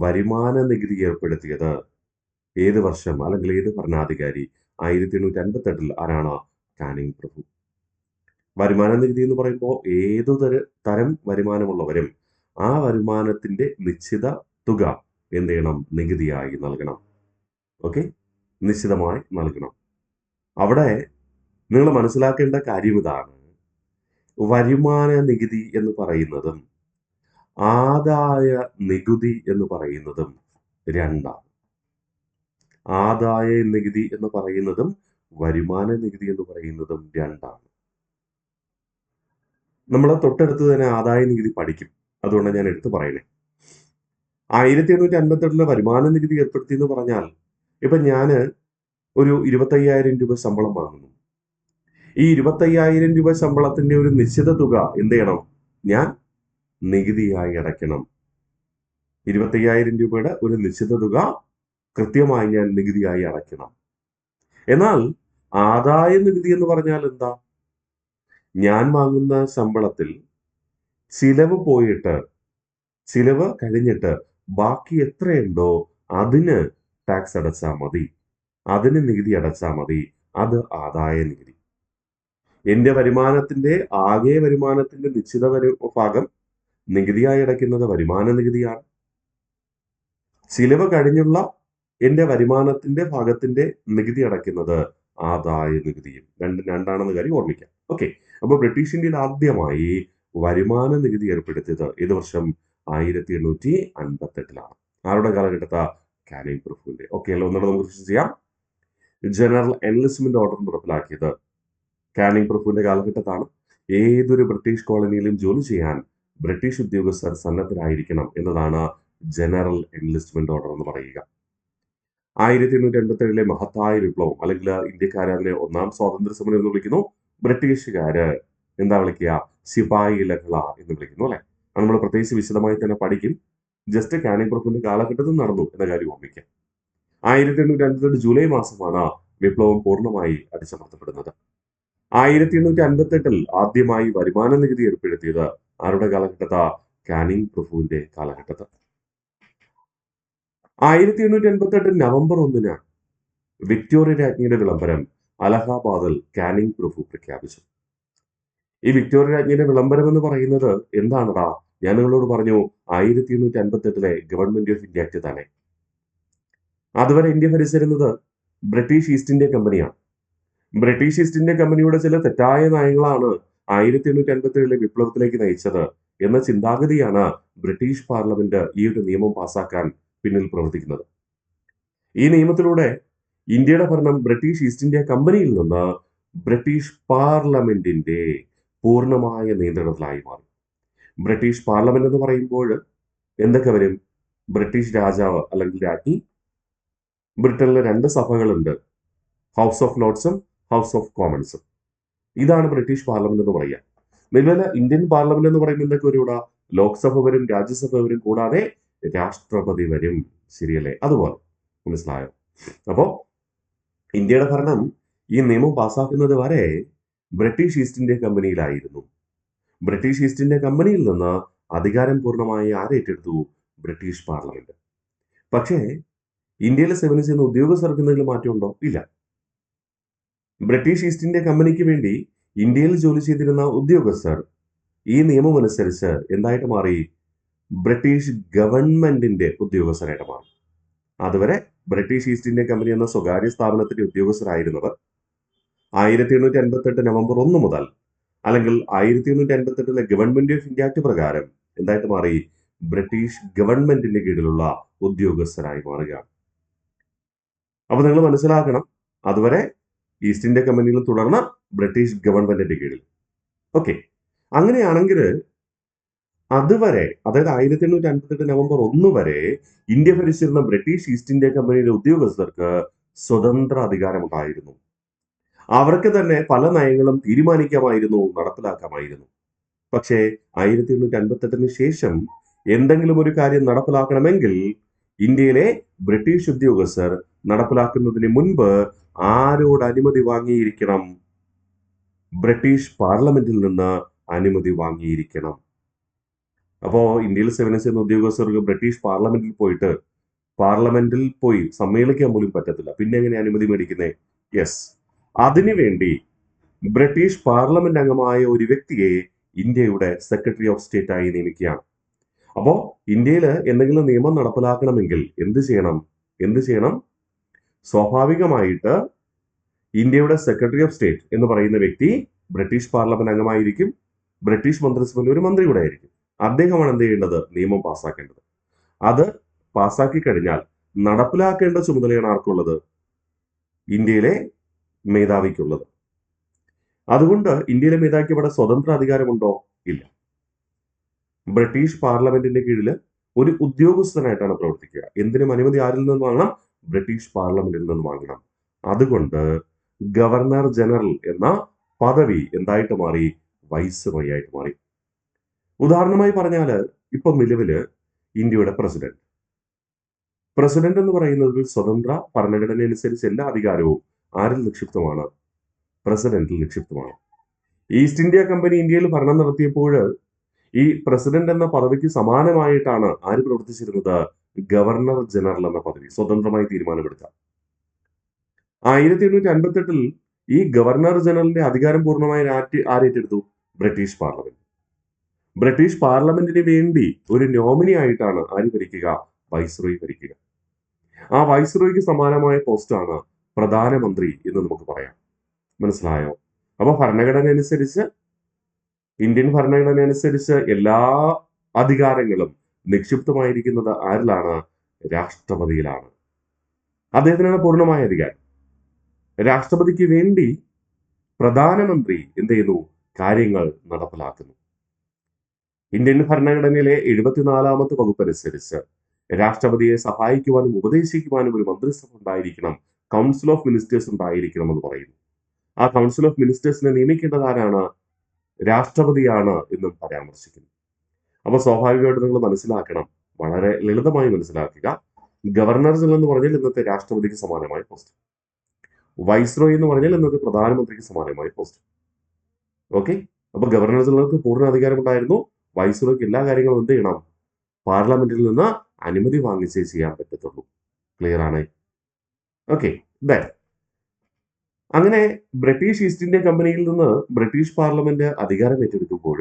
വരുമാന നികുതി ഏർപ്പെടുത്തിയത് ഏത് വർഷം അല്ലെങ്കിൽ ഏത് ഭരണാധികാരി? 1858 ആരാണ്? കാനിങ് പ്രഭു. വരുമാന നികുതി എന്ന് പറയുമ്പോൾ ഏതു തരം വരുമാനമുള്ളവരും ആ വരുമാനത്തിന്റെ നിശ്ചിത തുക എന്ത് ചെയ്യണം? നികുതിയായി നൽകണം. ഓക്കെ, നിശ്ചിതമായി നൽകണം. അവിടെ നിങ്ങൾ മനസ്സിലാക്കേണ്ട കാര്യം ഇതാണ്, വരുമാന നികുതി എന്ന് പറയുന്നതും ആദായ നികുതി എന്ന് പറയുന്നതും രണ്ടാണ്. ആദായ നികുതി എന്ന് പറയുന്നതും വരുമാന നികുതി എന്ന് പറയുന്നതും രണ്ടാണ്. നമ്മൾ തൊട്ടടുത്ത് തന്നെ ആദായ നികുതി പഠിക്കും, അതുകൊണ്ട് ഞാൻ എടുത്തു പറയണേ. 1858 വരുമാന നികുതി ഏർപ്പെടുത്തി എന്ന് പറഞ്ഞാൽ, ഇപ്പൊ ഞാന് ഒരു 25,000 രൂപ ശമ്പളം വാങ്ങുന്നു. ഈ 25,000 രൂപ ശമ്പളത്തിന്റെ ഒരു നിശ്ചിത തുക എന്ത് ചെയ്യണം? ഞാൻ നികുതിയായി അടയ്ക്കണം. 25,000 രൂപയുടെ ഒരു നിശ്ചിത തുക കൃത്യമായി ഞാൻ നികുതിയായി അടയ്ക്കണം. എന്നാൽ ആദായ നികുതി എന്ന് പറഞ്ഞാൽ എന്താ? ഞാൻ വാങ്ങുന്ന ശമ്പളത്തിൽ ചിലവ് കഴിഞ്ഞിട്ട് ബാക്കി എത്രയുണ്ടോ അതിന് ടാക്സ് അടച്ചാൽ മതി, അതിന് നികുതി അടച്ചാൽ മതി. അത് ആദായ നികുതി. എന്റെ ആകെ വരുമാനത്തിന്റെ നിശ്ചിത ഭാഗം നികുതിയായി അടയ്ക്കുന്നത് വരുമാന നികുതിയാണ്. ചിലവ് കഴിഞ്ഞുള്ള എന്റെ വരുമാനത്തിന്റെ ഭാഗത്തിന്റെ നികുതി അടയ്ക്കുന്നത് ആദായ നികുതിയും. രണ്ടാണെന്ന് കാര്യം ഓർമ്മിക്കാം. ഓക്കെ, അപ്പൊ ബ്രിട്ടീഷ് ഇന്ത്യയിൽ ആദ്യമായി വരുമാന നികുതി ഏർപ്പെടുത്തിയത് ഏത് വർഷം? 1858 ആരുടെ കാലഘട്ടത്താ? കാനിങ് പ്രഭുവിന്റെ. ഓക്കെ അല്ലോ, ഒന്നുകൂടെ നമുക്ക് ചെയ്യാം. ജനറൽ എൻലിസ്റ്റ്മെന്റ് ഓർഡർ നടപ്പിലാക്കിയത് കാനിങ് പ്രഭുവിന്റെ കാലഘട്ടത്താണ്. ഏതൊരു ബ്രിട്ടീഷ് കോളനിയിലും ജോലി ചെയ്യാൻ ബ്രിട്ടീഷ് ഉദ്യോഗസ്ഥർ സന്നദ്ധരായിരിക്കണം എന്നതാണ് ജനറൽ എൻലിസ്റ്റ്മെന്റ് ഓർഡർ എന്ന് പറയുക. 1887 മഹത്തായ വിപ്ലവം, അല്ലെങ്കിൽ ഇന്ത്യക്കാരെ അതിനെ ഒന്നാം സ്വാതന്ത്ര്യ സമരം എന്ന് വിളിക്കുന്നു. ബ്രിട്ടീഷുകാര് എന്താ വിളിക്കുക? സിപായി ലഹള എന്ന് വിളിക്കുന്നു അല്ലെ. അത് നമ്മൾ പ്രത്യേകിച്ച് വിശദമായി തന്നെ പഠിക്കും. ജസ്റ്റ് കാനിങ് പ്രഭുവിന്റെ കാലഘട്ടത്തിൽ നടന്നു എന്ന കാര്യം ഓർമ്മിക്കാം. 1858 ജൂലൈ മാസമാണ് വിപ്ലവം പൂർണ്ണമായി അടിച്ചമർത്തപ്പെടുന്നത്. 1858 ആദ്യമായി വരുമാന നികുതി ഏർപ്പെടുത്തിയത് ആരുടെ കാലഘട്ടത്താ? കാനിങ് പ്രഭുവിന്റെ കാലഘട്ടത്തിൽ. 1888 നവംബർ 1 വിക്ടോറിയ രാജ്ഞിയുടെ വിളംബരം അലഹാബാദിൽ കാനിങ് പ്രഭു പ്രഖ്യാപിച്ചു. ഈ വിക്ടോറിയ രാജ്ഞിയുടെ വിളംബരം എന്ന് പറയുന്നത് എന്താണടാ? ഞാൻ നിങ്ങളോട് പറഞ്ഞു 1858 ഗവൺമെന്റ് ഓഫ് ഇന്ത്യ ആക്ട് തന്നെ. അതുവരെ ഇന്ത്യ ഭരിച്ചിരുന്നത് ബ്രിട്ടീഷ് ഈസ്റ്റ് ഇന്ത്യ കമ്പനിയാണ്. ബ്രിട്ടീഷ് ഈസ്റ്റ് ഇന്ത്യ കമ്പനിയുടെ ചില തെറ്റായ നയങ്ങളാണ് 1857 വിപ്ലവത്തിലേക്ക് നയിച്ചത് എന്ന ചിന്താഗതിയാണ് ബ്രിട്ടീഷ് പാർലമെന്റ് ഈ ഒരു നിയമം പാസാക്കാൻ പിന്നിൽ പ്രവർത്തിക്കുന്നത്. ഈ നിയമത്തിലൂടെ ഇന്ത്യയുടെ ഭരണം ബ്രിട്ടീഷ് ഈസ്റ്റ് ഇന്ത്യ കമ്പനിയിൽ നിന്ന് ബ്രിട്ടീഷ് പാർലമെന്റിന്റെ പൂർണ്ണമായ നിയന്ത്രണത്തിലായി മാറി. ബ്രിട്ടീഷ് പാർലമെന്റ് എന്ന് പറയുമ്പോൾ എന്തൊക്കെ വരും? ബ്രിട്ടീഷ് രാജാവ് അല്ലെങ്കിൽ രാജ്ഞി, ബ്രിട്ടനിലെ 2 സഭകളുണ്ട്, ഹൗസ് ഓഫ് ലോർഡ്സും ഹൗസ് ഓഫ് കോമൺസും. ഇതാണ് ബ്രിട്ടീഷ് പാർലമെന്റ് എന്ന് പറയുക. നിലവിലെ ഇന്ത്യൻ പാർലമെന്റ് എന്ന് പറയുമ്പോൾ എന്തൊക്കെ വരും? ഇവിടെ ലോക്സഭ വരും, രാജ്യസഭ വരും, കൂടാതെ രാഷ്ട്രപതി വരും. ശരിയല്ലേ? അതുപോലെ മനസ്സിലായോ? അപ്പോ ഇന്ത്യയുടെ ഭരണം ഈ നിയമം പാസ്സാക്കുന്നത് വരെ ബ്രിട്ടീഷ് ഈസ്റ്റ് ഇന്ത്യ കമ്പനിയിലായിരുന്നു. ബ്രിട്ടീഷ് ഈസ്റ്റ് ഇന്ത്യ കമ്പനിയിൽ നിന്ന് അധികാരം പൂർണ്ണമായി ആരേറ്റെടുത്തു? British parliament. പക്ഷേ ഇന്ത്യയിലെ സേവനം ചെയ്യുന്ന ഉദ്യോഗസ്ഥർക്ക് എന്തെങ്കിലും മാറ്റമുണ്ടോ? ഇല്ല. ബ്രിട്ടീഷ് ഈസ്റ്റ് ഇന്ത്യ കമ്പനിക്ക് വേണ്ടി ഇന്ത്യയിൽ ജോലി ചെയ്തിരുന്ന ഉദ്യോഗസ്ഥർ ഈ നിയമം അനുസരിച്ച് എന്തായിട്ട് മാറി? ബ്രിട്ടീഷ് ഗവൺമെന്റിന്റെ ഉദ്യോഗസ്ഥരായിട്ട് മാറി. അതുവരെ ബ്രിട്ടീഷ് ഈസ്റ്റ് ഇന്ത്യ കമ്പനി എന്ന സ്വകാര്യ സ്ഥാപനത്തിന്റെ ഉദ്യോഗസ്ഥരായിരുന്നവർ 1858 നവംബർ 1 മുതൽ, അല്ലെങ്കിൽ 1858 ഗവൺമെന്റ് ഓഫ് ഇന്ത്യ ആക്ട് പ്രകാരം എന്തായിട്ട് മാറി? ബ്രിട്ടീഷ് ഗവൺമെന്റിന്റെ കീഴിലുള്ള ഉദ്യോഗസ്ഥരായി മാറുകയാണ്. അപ്പൊ നിങ്ങൾ മനസ്സിലാക്കണം, അതുവരെ ഈസ്റ്റ് ഇന്ത്യ കമ്പനിയിൽ തുടർന്ന് ബ്രിട്ടീഷ് ഗവൺമെന്റിന്റെ കീഴിൽ. ഓക്കെ, അങ്ങനെയാണെങ്കിൽ അതുവരെ, അതായത് 1858 നവംബർ 1 വരെ ഇന്ത്യ ഭരിച്ചിരുന്ന ബ്രിട്ടീഷ് ഈസ്റ്റ് ഇന്ത്യ കമ്പനിയുടെ ഉദ്യോഗസ്ഥർക്ക് സ്വതന്ത്ര അധികാരമുണ്ടായിരുന്നു. അവർക്ക് തന്നെ പല നയങ്ങളും തീരുമാനിക്കാമായിരുന്നു, നടപ്പിലാക്കാമായിരുന്നു. പക്ഷേ 1858 ശേഷം എന്തെങ്കിലും ഒരു കാര്യം നടപ്പിലാക്കണമെങ്കിൽ ഇന്ത്യയിലെ ബ്രിട്ടീഷ് ഉദ്യോഗസ്ഥർ നടപ്പിലാക്കുന്നതിന് മുൻപ് ആരോട് അനുമതി വാങ്ങിയിരിക്കണം? ബ്രിട്ടീഷ് പാർലമെന്റിൽ നിന്ന് അനുമതി വാങ്ങിയിരിക്കണം. അപ്പോ ഇന്ത്യയിൽ സേവനം ചെയ്യുന്ന ഉദ്യോഗസ്ഥർക്ക് ബ്രിട്ടീഷ് പാർലമെന്റിൽ പോയി സമ്മേളിക്കാൻ പോലും പറ്റത്തില്ല. പിന്നെ എങ്ങനെ അനുമതി മേടിക്കുന്നേ? യെസ്, അതിനുവേണ്ടി ബ്രിട്ടീഷ് പാർലമെന്റ് അംഗമായ ഒരു വ്യക്തിയെ ഇന്ത്യയുടെ സെക്രട്ടറി ഓഫ് സ്റ്റേറ്റ് ആയി നിയമിക്കുകയാണ്. അപ്പോ ഇന്ത്യയിൽ എന്തെങ്കിലും നിയമം നടപ്പിലാക്കണമെങ്കിൽ എന്ത് ചെയ്യണം? സ്വാഭാവികമായിട്ട് ഇന്ത്യയുടെ സെക്രട്ടറി ഓഫ് സ്റ്റേറ്റ് എന്ന് പറയുന്ന വ്യക്തി ബ്രിട്ടീഷ് പാർലമെന്റ് അംഗമായിരിക്കും. ബ്രിട്ടീഷ് മന്ത്രിസഭയിൽ ഒരു മന്ത്രി കൂടെ ആയിരിക്കും. അദ്ദേഹമാണ് എന്ത് ചെയ്യേണ്ടത്? നിയമം പാസ്സാക്കേണ്ടത്. അത് പാസ്സാക്കി കഴിഞ്ഞാൽ നടപ്പിലാക്കേണ്ട ചുമതലയാണ് ആർക്കുള്ളത്? ഇന്ത്യയിലെ മേധാവിക്കുള്ളത്. അതുകൊണ്ട് ഇന്ത്യയിലെ മേധാവിക്ക് ഇവിടെ സ്വതന്ത്ര അധികാരമുണ്ടോ? ഇല്ല. ബ്രിട്ടീഷ് പാർലമെന്റിന്റെ കീഴിൽ ഒരു ഉദ്യോഗസ്ഥനായിട്ടാണ് പ്രവർത്തിക്കുക. എന്തിനും അനുമതി ആരിൽ നിന്ന് വാങ്ങണം? ബ്രിട്ടീഷ് പാർലമെന്റിൽ നിന്ന് വാങ്ങണം. അതുകൊണ്ട് ഗവർണർ ജനറൽ എന്ന പദവി എന്തായിട്ട് മാറി? വൈസ്രോയി ആയിട്ട് മാറി. ഉദാഹരണമായി പറഞ്ഞാൽ ഇപ്പൊ നിലവില് ഇന്ത്യയുടെ പ്രസിഡന്റ് എന്ന് പറയുന്നത് ഒരു സ്വതന്ത്ര ഭരണഘടന അനുസരിച്ച് എല്ലാ അധികാരവും ആരിൽ നിക്ഷിപ്തമാണ്? പ്രസിഡന്റിൽ നിക്ഷിപ്തമാണ്. ഈസ്റ്റ് ഇന്ത്യ കമ്പനി ഇന്ത്യയിൽ ഭരണം നടത്തിയപ്പോൾ ഈ പ്രസിഡന്റ് എന്ന പദവിക്ക് സമാനമായിട്ടാണ് ആര് പ്രവർത്തിച്ചിരുന്നത്? ഗവർണർ ജനറൽ എന്ന പദവി സ്വതന്ത്രമായി തീരുമാനമെടുക്കാം. 1858 ഈ ഗവർണർ ജനറലിന്റെ അധികാരം പൂർണ്ണമായി ആരേറ്റെടുത്തു? British parliament. ബ്രിട്ടീഷ് പാർലമെന്റിന് വേണ്ടി ഒരു നോമിനി ആയിട്ടാണ് ആര് ഭരിക്കുക? വൈസ്രോയി ഭരിക്കുക. ആ വൈസ്രോയിക്ക് സമാനമായ പോസ്റ്റാണ് പ്രധാനമന്ത്രി എന്ന് നമുക്ക് പറയാം. മനസ്സിലായോ? അപ്പൊ ഇന്ത്യൻ ഭരണഘടന അനുസരിച്ച് എല്ലാ അധികാരങ്ങളും നിക്ഷിപ്തമായിരിക്കുന്നത് ആരിലാണ്? രാഷ്ട്രപതിയിലാണ്. അദ്ദേഹത്തിനാണ് പൂർണ്ണമായ അധികാരം. രാഷ്ട്രപതിക്ക് വേണ്ടി പ്രധാനമന്ത്രി എന്ത് ചെയ്യുന്നു? കാര്യങ്ങൾ നടപ്പിലാക്കുന്നു. ഇന്ത്യൻ ഭരണഘടനയിലെ 74ാമത്തെ വകുപ്പ് അനുസരിച്ച് രാഷ്ട്രപതിയെ സഹായിക്കുവാനും ഉപദേശിക്കുവാനും ഒരു മന്ത്രിസഭ ഉണ്ടായിരിക്കണം, കൗൺസിൽ ഓഫ് മിനിസ്റ്റേഴ്സ് ഉണ്ടായിരിക്കണം എന്ന് പറയുന്നു. ആ കൗൺസിൽ ഓഫ് മിനിസ്റ്റേഴ്സിനെ നിയമിക്കേണ്ടത് ആരാണ്? രാഷ്ട്രപതിയാണ് എന്നും പരാമർശിക്കുന്നു. അപ്പൊ സ്വാഭാവികമായിട്ട് നിങ്ങൾ മനസ്സിലാക്കണം, വളരെ ലളിതമായി മനസ്സിലാക്കുക. ഗവർണർ ജനറൽ എന്ന് പറഞ്ഞാൽ ഇന്നത്തെ രാഷ്ട്രപതിക്ക് സമാനമായ പോസ്റ്റ്. വൈസ്രോയി എന്ന് പറഞ്ഞാൽ ഇന്നത്തെ പ്രധാനമന്ത്രിക്ക് സമാനമായ പോസ്റ്റ്. ഓക്കെ. അപ്പൊ ഗവർണർ ജനറൽക്ക് പൂർണ്ണ അധികാരം ഉണ്ടായിരുന്നു. വൈസ്രോയ്ക്ക് എല്ലാ കാര്യങ്ങളും എന്ത് ചെയ്യണം? പാർലമെന്റിൽ നിന്ന് അനുമതി വാങ്ങിച്ചേ ചെയ്യാൻ പറ്റത്തുള്ളൂ. ക്ലിയർ ആണ്? ഓക്കെ. അങ്ങനെ ബ്രിട്ടീഷ് ഈസ്റ്റ് ഇന്ത്യ കമ്പനിയിൽ നിന്ന് ബ്രിട്ടീഷ് പാർലമെന്റ് അധികാരം ഏറ്റെടുക്കുമ്പോൾ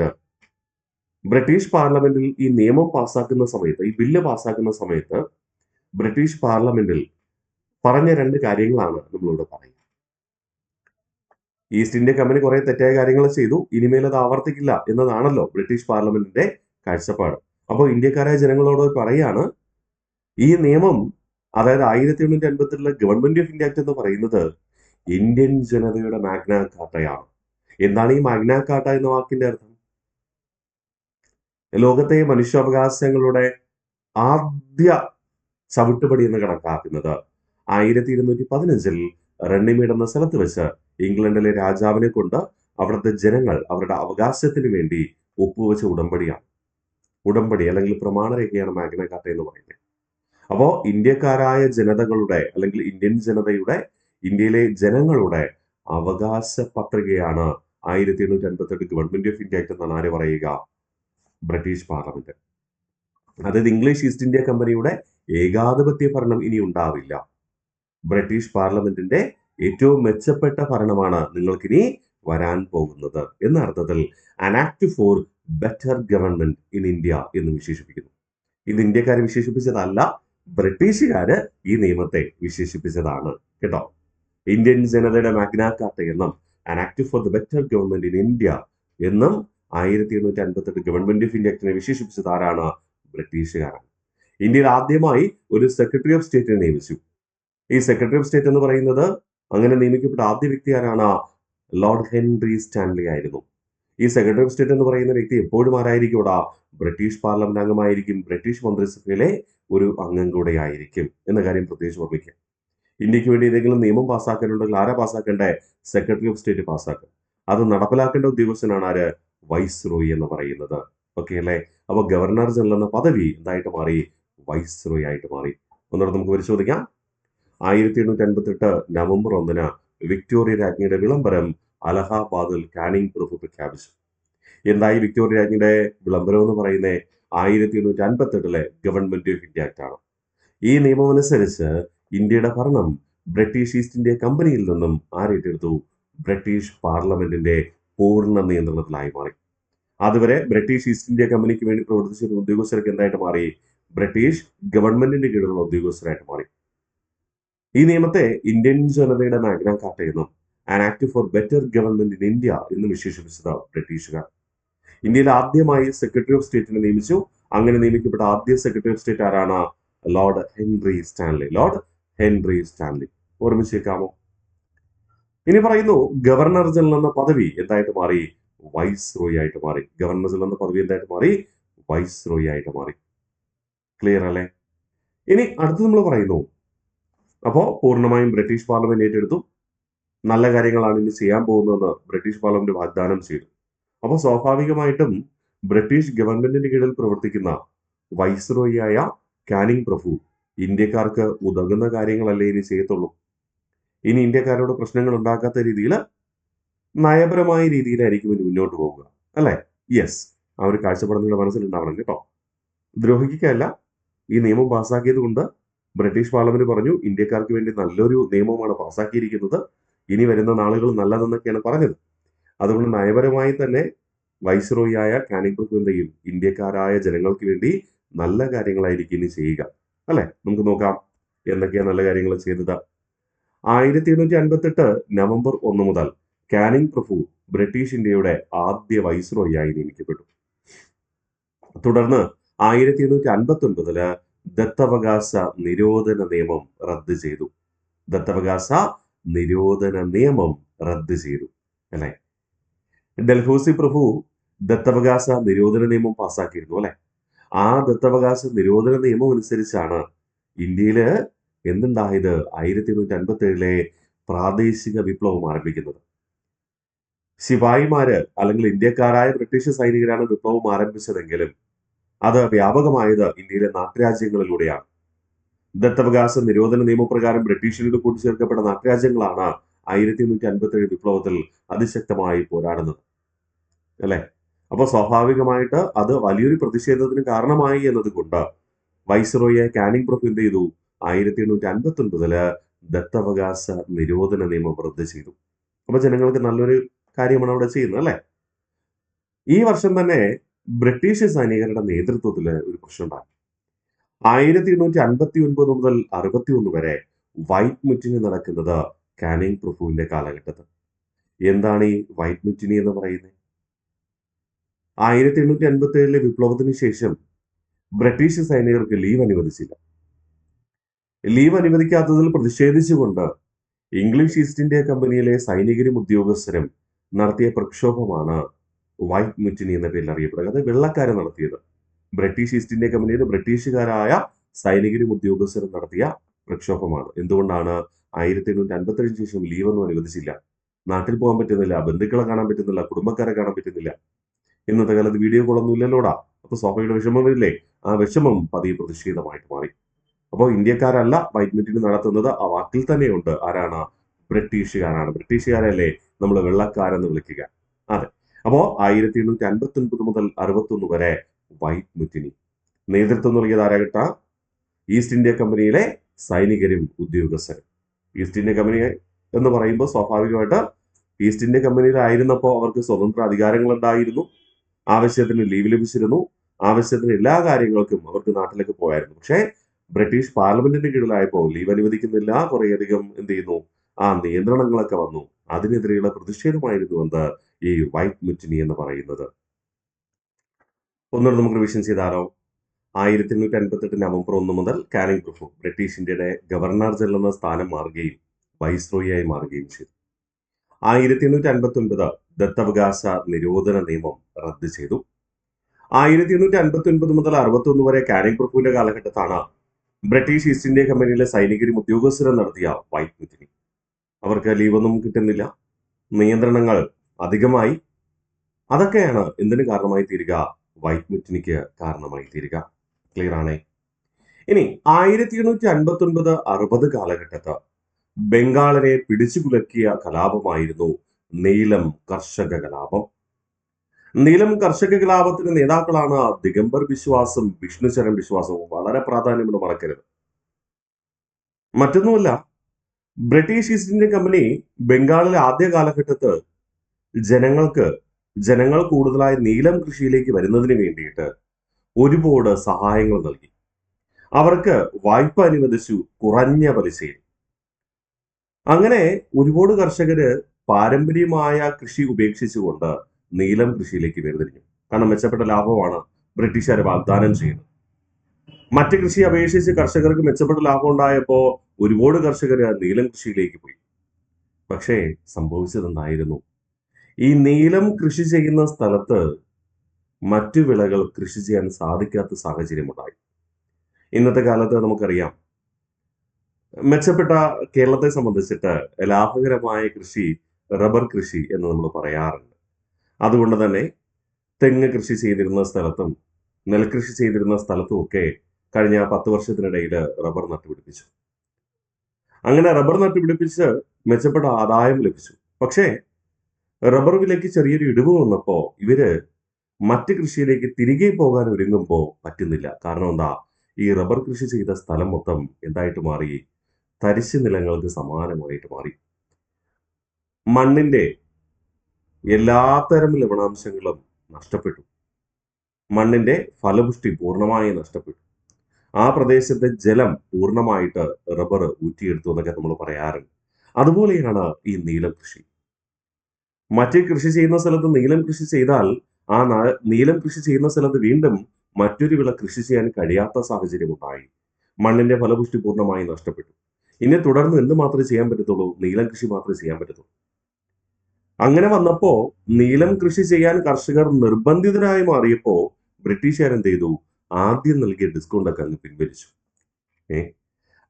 ബ്രിട്ടീഷ് പാർലമെന്റിൽ ഈ നിയമം പാസ്സാക്കുന്ന സമയത്ത്, ഈ ബില്ല് പാസ്സാക്കുന്ന സമയത്ത് ബ്രിട്ടീഷ് പാർലമെന്റിൽ പറഞ്ഞ രണ്ട് കാര്യങ്ങളാണ് നമ്മളിവിടെ പറയുന്നത്. ഈസ്റ്റ് ഇന്ത്യ കമ്പനി കുറെ തെറ്റായ കാര്യങ്ങൾ ചെയ്തു, ഇനിമേൽ അത് ആവർത്തിക്കില്ല എന്നതാണല്ലോ ബ്രിട്ടീഷ് പാർലമെന്റിന്റെ കാഴ്ചപ്പാട്. അപ്പോൾ ഇന്ത്യക്കാരായ ജനങ്ങളോട് പറയാണ്, ഈ നിയമം, അതായത് 1857 ഗവൺമെന്റ് ഓഫ് ഇന്ത്യ ആക്ട് എന്ന് പറയുന്നത് ഇന്ത്യൻ ജനതയുടെ മാഗ്ന കാർട്ടയാണ്. എന്താണ് ഈ മാഗ്ന കാർട്ട എന്ന വാക്കിന്റെ അർത്ഥം? ലോകത്തെ മനുഷ്യാവകാശങ്ങളുടെ ആദ്യ ചവിട്ടുപടി എന്ന് കണക്കാക്കുന്നത് 1215 റണ്ണിമേഡ് എന്ന സ്ഥലത്ത് വെച്ച് ഇംഗ്ലണ്ടിലെ രാജാവിനെ കൊണ്ട് അവിടുത്തെ ജനങ്ങൾ അവരുടെ അവകാശത്തിന് വേണ്ടി ഒപ്പുവെച്ച ഉടമ്പടി അല്ലെങ്കിൽ പ്രമാണരേഖയാണ് മാഗ്ന കാർട്ട എന്ന് പറയുന്നത്. അപ്പോ ഇന്ത്യക്കാരായ ജനതകളുടെ അല്ലെങ്കിൽ ഇന്ത്യയിലെ ജനങ്ങളുടെ അവകാശ പത്രികയാണ് 1858 ഗവൺമെന്റ് ഓഫ് ഇന്ത്യ ആക്ട് എന്നാണ് ആര് പറയുക? British parliament. അതായത് ഇംഗ്ലീഷ് ഈസ്റ്റ് ഇന്ത്യ കമ്പനിയുടെ ഏകാധിപത്യ ഭരണം ഇനി ഉണ്ടാവില്ല. ബ്രിട്ടീഷ് പാർലമെന്റിന്റെ ഏറ്റവും മെച്ചപ്പെട്ട ഭരണമാണ് നിങ്ങൾക്കിനി വരാൻ പോകുന്നത് എന്ന അർത്ഥത്തിൽ an act four better government in India എന്ന് വിശേഷിപ്പിക്കുന്നു. ഇത് ഇന്ത്യക്കാരെ വിശേഷിപ്പിച്ചതല്ല, ബ്രിട്ടീഷുകാര് ഈ നിയമത്തെ വിശേഷിപ്പിച്ചതാണ് കേട്ടോ. ഇന്ത്യൻ ജനതയുടെ മാഗ്ന കാർട്ട എന്നും an act for the better government in India എന്നും 1858 ഗവൺമെന്റ് ഓഫ് ഇന്ത്യ ആക്ടിനെ വിശേഷിപ്പിച്ചത് ആരാണ്? ബ്രിട്ടീഷുകാരാണ്. ഇന്ത്യയിൽ ആദ്യമായി ഒരു സെക്രട്ടറി ഓഫ് സ്റ്റേറ്റിനെ നിയമിച്ചു. ഈ സെക്രട്ടറി ഓഫ് സ്റ്റേറ്റ് എന്ന് പറയുന്നത്, അങ്ങനെ നിയമിക്കപ്പെട്ട ആദ്യ വ്യക്തി ആരാണ്? ലോർഡ് ഹെൻറി സ്റ്റാൻലി ആയിരുന്നു. ഈ സെക്രട്ടറി ഓഫ് സ്റ്റേറ്റ് എന്ന് പറയുന്ന വ്യക്തി എപ്പോഴും ആരായിരിക്കും? ഇവിടെ ബ്രിട്ടീഷ് പാർലമെന്റ് അംഗമായിരിക്കും, ബ്രിട്ടീഷ് മന്ത്രിസഭയിലെ ഒരു അംഗം കൂടെ ആയിരിക്കും എന്ന കാര്യം പ്രത്യേകിച്ച് ഓർമ്മിക്കുക. ഇന്ത്യക്ക് വേണ്ടി ഏതെങ്കിലും നിയമം പാസ്സാക്കാനുണ്ടെങ്കിൽ ആരാ പാസ്സാക്കേണ്ടേ? സെക്രട്ടറി ഓഫ് സ്റ്റേറ്റ് പാസ്സാക്കും. അത് നടപ്പിലാക്കേണ്ട ഉദ്യോഗസ്ഥനാണ് ആര്? വൈസ്രോയി എന്ന് പറയുന്നത്. ഓക്കെ അല്ലേ? അപ്പൊ ഗവർണർ ജനറൽ എന്ന പദവി എന്തായിട്ട് മാറി? വൈസ്രോയി ആയിട്ട് മാറി. ഒന്നുകൂടെ നമുക്ക് പരിശോധിക്കാം. 1858 നവംബർ 1 വിക്ടോറിയ രാജ്ഞിയുടെ വിളംബരം അലഹാബാദിൽ കാനിങ് പ്രഭു പ്രഖ്യാപിച്ചു. എന്തായി വിക്ടോറിയ രാജ്ഞിയുടെ വിളംബരം എന്ന് പറയുന്നത്? 1858 ഗവൺമെന്റ് ഓഫ് ഇന്ത്യ ആക്ട് ആണ്. ഈ നിയമം അനുസരിച്ച് ഇന്ത്യയുടെ ഭരണം ബ്രിട്ടീഷ് ഈസ്റ്റ് ഇന്ത്യ കമ്പനിയിൽ നിന്നും ആരേറ്റെടുത്തു? ബ്രിട്ടീഷ് പാർലമെന്റിന്റെ പൂർണ്ണ നിയന്ത്രണത്തിലായി മാറി. അതുവരെ ബ്രിട്ടീഷ് ഈസ്റ്റ് ഇന്ത്യ കമ്പനിക്ക് വേണ്ടി പ്രവർത്തിച്ചിരുന്ന ഉദ്യോഗസ്ഥർക്ക് എന്തായിട്ട് മാറി? ബ്രിട്ടീഷ് ഗവൺമെന്റിന്റെ കീഴിലുള്ള ഉദ്യോഗസ്ഥരായിട്ട് മാറി. ഈ നിയമത്തെ ഇന്ത്യൻ ജനതയുടെ മാഗ്ന കാർട്ട എന്നും an act four better government in India എന്നും വിശേഷിപ്പിച്ചത് ബ്രിട്ടീഷുകാർ. ഇന്ത്യയിൽ ആദ്യമായി സെക്രട്ടറി ഓഫ് സ്റ്റേറ്റിനെ നിയമിച്ചു. അങ്ങനെ നിയമിക്കപ്പെട്ട ആദ്യ സെക്രട്ടറി ഓഫ് സ്റ്റേറ്റ് ആരാണ്? Lord Henry Stanley. Lord Henry Stanley. ഓർമ്മിച്ചേക്കാമോ? ഇനി പറയുന്നു, ഗവർണർ ജനറൽ എന്ന പദവി എന്തായിട്ട് മാറി? വൈസ് റോയി ആയിട്ട് മാറി. ഗവർണർ ജനറൽ എന്ന പദവി എന്തായിട്ട് മാറി? വൈസ് റോയി ആയിട്ട് മാറി. ക്ലിയർ അല്ലേ? ഇനി അടുത്ത് നമ്മൾ പറയുന്നു, അപ്പോ പൂർണ്ണമായും ബ്രിട്ടീഷ് പാർലമെന്റ് ഏറ്റെടുത്തു. നല്ല കാര്യങ്ങളാണ് ഇനി ചെയ്യാൻ പോകുന്നതെന്ന് ബ്രിട്ടീഷ് പാർലമെന്റ് വാഗ്ദാനം ചെയ്തു. അപ്പോൾ സ്വാഭാവികമായിട്ടും ബ്രിട്ടീഷ് ഗവൺമെന്റിന്റെ കീഴിൽ പ്രവർത്തിക്കുന്ന വൈസ്രോയിയായ കാനിങ് പ്രഭു ഇന്ത്യക്കാർക്ക് ഉതകുന്ന കാര്യങ്ങളല്ലേ ഇനി ചെയ്യത്തുള്ളൂ. ഇനി ഇന്ത്യക്കാരോട് പ്രശ്നങ്ങൾ ഉണ്ടാക്കാത്ത രീതിയിൽ നയപരമായ രീതിയിലായിരിക്കും ഇനി മുന്നോട്ട് പോവുക, അല്ലെ? യെസ്, ആ ഒരു കാഴ്ചപ്പാട് നിങ്ങളുടെ മനസ്സിലുണ്ടാവണം കേട്ടോ. ദ്രോഹിക്കല്ല, ഈ നിയമം പാസ്സാക്കിയത് കൊണ്ട് ബ്രിട്ടീഷ് പാർലമെന്റ് പറഞ്ഞു ഇന്ത്യക്കാർക്ക് വേണ്ടി നല്ലൊരു നിയമമാണ് പാസ്സാക്കിയിരിക്കുന്നത്, ഇനി വരുന്ന നാളുകൾ നല്ലതെന്നൊക്കെയാണ് പറഞ്ഞത്. അതുകൊണ്ട് നയപരമായി തന്നെ വൈസ്രോയിയായ കാനിങ് പ്രഭു എന്ത് ചെയ്യും? ഇന്ത്യക്കാരായ ജനങ്ങൾക്ക് വേണ്ടി നല്ല കാര്യങ്ങളായിരിക്കും ഇനി ചെയ്യുക, അല്ലെ? നമുക്ക് നോക്കാം എന്തൊക്കെയാണ് നല്ല കാര്യങ്ങൾ ചെയ്തത്. 1858 നവംബർ 1 മുതൽ കാനിങ് പ്രഭു ബ്രിട്ടീഷ് ഇന്ത്യയുടെ ആദ്യ വൈസ്രോയിയായി നിയമിക്കപ്പെട്ടു. തുടർന്ന് 1859 ദത്തവകാശ നിരോധന നിയമം റദ്ദ് ചെയ്തു. ദത്തവകാശ നിരോധന നിയമം റദ്ദ് ചെയ്തു, അല്ലെ? ഡൽഹൌസി പ്രഭു ദത്തവകാശ നിരോധന നിയമം പാസ്സാക്കിയിരുന്നു, അല്ലെ? ആ ദത്തവകാശ നിരോധന നിയമം അനുസരിച്ചാണ് ഇന്ത്യയില് എന്തുണ്ടായത്? 1857 പ്രാദേശിക വിപ്ലവം ആരംഭിക്കുന്നത്. ശിപായിമാര് അല്ലെങ്കിൽ ഇന്ത്യക്കാരായ ബ്രിട്ടീഷ് സൈനികരാണ് വിപ്ലവം ആരംഭിച്ചതെങ്കിലും അത് വ്യാപകമായത് ഇന്ത്യയിലെ നാട്ടുരാജ്യങ്ങളിലൂടെയാണ്. ദത്തവകാശ നിരോധന നിയമപ്രകാരം ബ്രിട്ടീഷിനോട് കൂട്ടിച്ചേർക്കപ്പെട്ട നാട്ടുരാജ്യങ്ങളാണ് 1857 വിപ്ലവത്തിൽ അതിശക്തമായി പോരാടുന്നത്, അല്ലെ? അപ്പോൾ സ്വാഭാവികമായിട്ട് അത് വലിയൊരു പ്രതിഷേധത്തിന് കാരണമായി എന്നതുകൊണ്ട് വൈസ്രോയെ കാനിങ് പ്രഭു എന്ത് ചെയ്തു? 1859 ദത്തവകാശ നിരോധന നിയമം റദ്ദ് ചെയ്തു. അപ്പൊ ജനങ്ങൾക്ക് നല്ലൊരു കാര്യമാണ് അവിടെ ചെയ്യുന്നത്, അല്ലെ? ഈ വർഷം തന്നെ ബ്രിട്ടീഷ് സൈനികരുടെ നേതൃത്വത്തിൽ ഒരു പ്രശ്നം ഉണ്ടായി. 1859 മുതൽ 61 വരെ വൈറ്റ് മുറ്റിനി നടക്കുന്നത് കാനിങ് പ്രഭുവിന്റെ കാലഘട്ടത്തിൽ. എന്താണ് ഈ വൈറ്റ് മുറ്റിനി എന്ന് പറയുന്നത്? 1857 വിപ്ലവത്തിന് ശേഷം ബ്രിട്ടീഷ് സൈനികർക്ക് ലീവ് അനുവദിച്ചില്ല. ലീവ് അനുവദിക്കാത്തതിൽ പ്രതിഷേധിച്ചുകൊണ്ട് ഇംഗ്ലീഷ് ഈസ്റ്റ് ഇന്ത്യ കമ്പനിയിലെ സൈനികരും ഉദ്യോഗസ്ഥരും നടത്തിയ പ്രക്ഷോഭമാണ് വൈറ്റ് മുറ്റിനി എന്ന പേരിൽ അറിയപ്പെടുക. അത് വെള്ളക്കാരെ നടത്തിയത്. ബ്രിട്ടീഷ് ഈസ്റ്റ് ഇന്ത്യ കമ്പനിയിൽ ബ്രിട്ടീഷുകാരായ സൈനികരും ഉദ്യോഗസ്ഥരും നടത്തിയ പ്രക്ഷോഭമാണ്. എന്തുകൊണ്ടാണ്? 1857 ശേഷം ലീവൊന്നും അനുവദിച്ചില്ല. നാട്ടിൽ പോകാൻ പറ്റുന്നില്ല, ബന്ധുക്കളെ കാണാൻ പറ്റുന്നില്ല, കുടുംബക്കാരെ കാണാൻ പറ്റുന്നില്ല. ഇന്നത്തെ കാലത്ത് വീഡിയോ കോളൊന്നും ഇല്ലല്ലോടാ. അപ്പൊ സ്വാഭാവിക വിഷമം വരില്ലേ? ആ വിഷമം പതിയെ പ്രതിഷേധമായിട്ട് മാറി. അപ്പോൾ ഇന്ത്യക്കാരല്ല വൈറ്റ് മുറ്റിനി നടത്തുന്നത്, ആ വാക്കിൽ തന്നെയുണ്ട്. ആരാണ്? ബ്രിട്ടീഷുകാരാണ്. ബ്രിട്ടീഷുകാരല്ലേ നമ്മൾ വെള്ളക്കാരെന്ന് വിളിക്കുക. അതെ. അപ്പോ 1859 മുതൽ 61 വരെ വൈറ്റ് മുറ്റിനി. നേതൃത്വം നൽകിയത് ആരാകട്ട? ഈസ്റ്റ് ഇന്ത്യ കമ്പനിയിലെ സൈനികരും ഉദ്യോഗസ്ഥരും. ഈസ്റ്റ് ഇന്ത്യ കമ്പനി എന്ന് പറയുമ്പോൾ സ്വാഭാവികമായിട്ട് ഈസ്റ്റ് ഇന്ത്യ കമ്പനിയിലായിരുന്നപ്പോൾ അവർക്ക് സ്വതന്ത്ര അധികാരങ്ങൾ ഉണ്ടായിരുന്നു, ആവശ്യത്തിന് ലീവ് ലഭിച്ചിരുന്നു, ആവശ്യത്തിന് എല്ലാ കാര്യങ്ങൾക്കും അവർക്ക് നാട്ടിലേക്ക് പോയായിരുന്നു. പക്ഷേ ബ്രിട്ടീഷ് പാർലമെന്റിന്റെ കീഴിലായപ്പോൾ ലീവ് അനുവദിക്കുന്നില്ല, കുറേയധികം എന്ത് ചെയ്യുന്നു, ആ നിയന്ത്രണങ്ങളൊക്കെ വന്നു. അതിനെതിരെയുള്ള പ്രതിഷേധമായിരുന്നു എന്ത്? ഈ വൈറ്റ് മുറ്റിനി എന്ന് പറയുന്നത്. ഒന്നുകൂടെ നമുക്ക് റിവിഷൻ ചെയ്താലോ? 1858 നവംബർ 1 മുതൽ കാനിങ് പ്രഭു ബ്രിട്ടീഷ് ഇന്ത്യയുടെ ഗവർണർ ജനറൽ എന്ന സ്ഥാനം മാറുകയും വൈസ്രോയിയായി മാറുകയും ചെയ്തു. 1859 ദത്തവകാശ നിരോധന നിയമം റദ്ദ് ചെയ്തു. 1859 മുതൽ 61 വരെ കാനിങ് പ്രഭുവിന്റെ കാലഘട്ടത്താണ് ബ്രിട്ടീഷ് ഈസ്റ്റ് ഇന്ത്യ കമ്പനിയിലെ സൈനികരും ഉദ്യോഗസ്ഥരും നടത്തിയ വൈറ്റ് മുറ്റിനി. അവർക്ക് ലീവൊന്നും കിട്ടുന്നില്ല, നിയന്ത്രണങ്ങൾ അധികമായി. അതൊക്കെയാണ് എന്തിനു കാരണമായി തീരുക? വൈറ്റ് മുറ്റിനിക്ക് കാരണമായി തീരുക. ക്ലിയർ ആണേ? ഇനി 1859, 60 കാലഘട്ടത്ത് ബംഗാളിനെ പിടിച്ചുകുലക്കിയ കലാപമായിരുന്നു നീലം കർഷക കലാപം. നീലം കർഷക കലാപത്തിന്റെ നേതാക്കളാണ് ദിഗംബർ ബിശ്വാസും വിഷ്ണുചരൺ ബിശ്വാസും. വളരെ പ്രാധാന്യമുണ്ട്, മറക്കരുത്. മറ്റൊന്നുമല്ല, ബ്രിട്ടീഷ് ഈസ്റ്റ് ഇന്ത്യൻ കമ്പനി ബംഗാളിലെ ആദ്യ കാലഘട്ടത്ത് ജനങ്ങൾ കൂടുതലായി നീലം കൃഷിയിലേക്ക് വരുന്നതിന് വേണ്ടിയിട്ട് ഒരുപാട് സഹായങ്ങൾ നൽകി. അവർക്ക് വായ്പ അനുവദിച്ചു, കുറഞ്ഞ പലിശയിൽ. അങ്ങനെ ഒരുപാട് കർഷകര് പാരമ്പര്യമായ കൃഷി ഉപേക്ഷിച്ചുകൊണ്ട് നീലം കൃഷിയിലേക്ക് വേർതിരിഞ്ഞു. കാരണം മെച്ചപ്പെട്ട ലാഭമാണ് ബ്രിട്ടീഷുകാർ വാഗ്ദാനം ചെയ്യുന്നത്. മറ്റ് കൃഷി അപേക്ഷിച്ച് കർഷകർക്ക് മെച്ചപ്പെട്ട ലാഭം ഉണ്ടായപ്പോൾ ഒരുപാട് കർഷകർ നീലം കൃഷിയിലേക്ക് പോയി. പക്ഷേ സംഭവിച്ചതെന്തായിരുന്നു? ഈ നീലം കൃഷി ചെയ്യുന്ന സ്ഥലത്ത് മറ്റു വിളകൾ കൃഷി ചെയ്യാൻ സാധിക്കാത്ത സാഹചര്യമുണ്ടായി. ഇന്നത്തെ കാലത്ത് നമുക്കറിയാം, മെച്ചപ്പെട്ട കേരളത്തെ സംബന്ധിച്ചിട്ട് ലാഭകരമായ കൃഷി റബ്ബർ കൃഷി എന്ന് നമ്മൾ പറയാറുണ്ട്. അതുകൊണ്ട് തന്നെ തെങ്ങ് കൃഷി ചെയ്തിരുന്ന സ്ഥലത്തും നെൽകൃഷി ചെയ്തിരുന്ന സ്ഥലത്തും ഒക്കെ കഴിഞ്ഞ 10 വർഷത്തിനിടയിൽ റബ്ബർ നട്ടുപിടിപ്പിച്ചു. അങ്ങനെ റബ്ബർ നട്ടുപിടിപ്പിച്ച് മെച്ചപ്പെട്ട ആദായം ലഭിച്ചു. പക്ഷേ റബ്ബർ വിലയ്ക്ക് ചെറിയൊരു ഇടിവ് വന്നപ്പോൾ ഇവര് മറ്റ് കൃഷിയിലേക്ക് തിരികെ പോകാൻ ഒരുങ്ങുമ്പോൾ പറ്റുന്നില്ല. കാരണം എന്താ? ഈ റബ്ബർ കൃഷി ചെയ്ത സ്ഥലം മൊത്തം എന്തായിട്ട് മാറി? തരിശു നിലങ്ങൾക്ക് സമാനമായിട്ട് മാറി. മണ്ണിന്റെ എല്ലാത്തരം ലവണാംശങ്ങളും നഷ്ടപ്പെട്ടു. മണ്ണിന്റെ ഫലപുഷ്ടി പൂർണ്ണമായി നഷ്ടപ്പെട്ടു. ആ പ്രദേശത്തെ ജലം പൂർണ്ണമായിട്ട് റബ്ബർ ഊറ്റിയെടുത്തു എന്നൊക്കെ നമ്മൾ പറയാറുണ്ട്. അതുപോലെയാണ് ഈ നീലം കൃഷി. മറ്റ് കൃഷി ചെയ്യുന്ന സ്ഥലത്ത് നീലം കൃഷി ചെയ്താൽ ആ നീലം കൃഷി ചെയ്യുന്ന സ്ഥലത്ത് വീണ്ടും മറ്റൊരു വിള കൃഷി ചെയ്യാൻ കഴിയാത്ത സാഹചര്യം ഉണ്ടായി. മണ്ണിന്റെ ഫലപുഷ്ടി പൂർണ്ണമായി നഷ്ടപ്പെട്ടു. ഇനി തുടർന്ന് എന്ത് മാത്രമേ ചെയ്യാൻ പറ്റത്തുള്ളൂ? നീലം കൃഷി മാത്രമേ ചെയ്യാൻ പറ്റത്തുള്ളൂ. അങ്ങനെ വന്നപ്പോ നീലം കൃഷി ചെയ്യാൻ കർഷകർ നിർബന്ധിതരായി മാറിയപ്പോ ബ്രിട്ടീഷുകാർ എന്ത് ചെയ്തു? ആദ്യം നൽകിയ ഡിസ്കൗണ്ട് ഒക്കെ അങ്ങ് പിൻവലിച്ചു.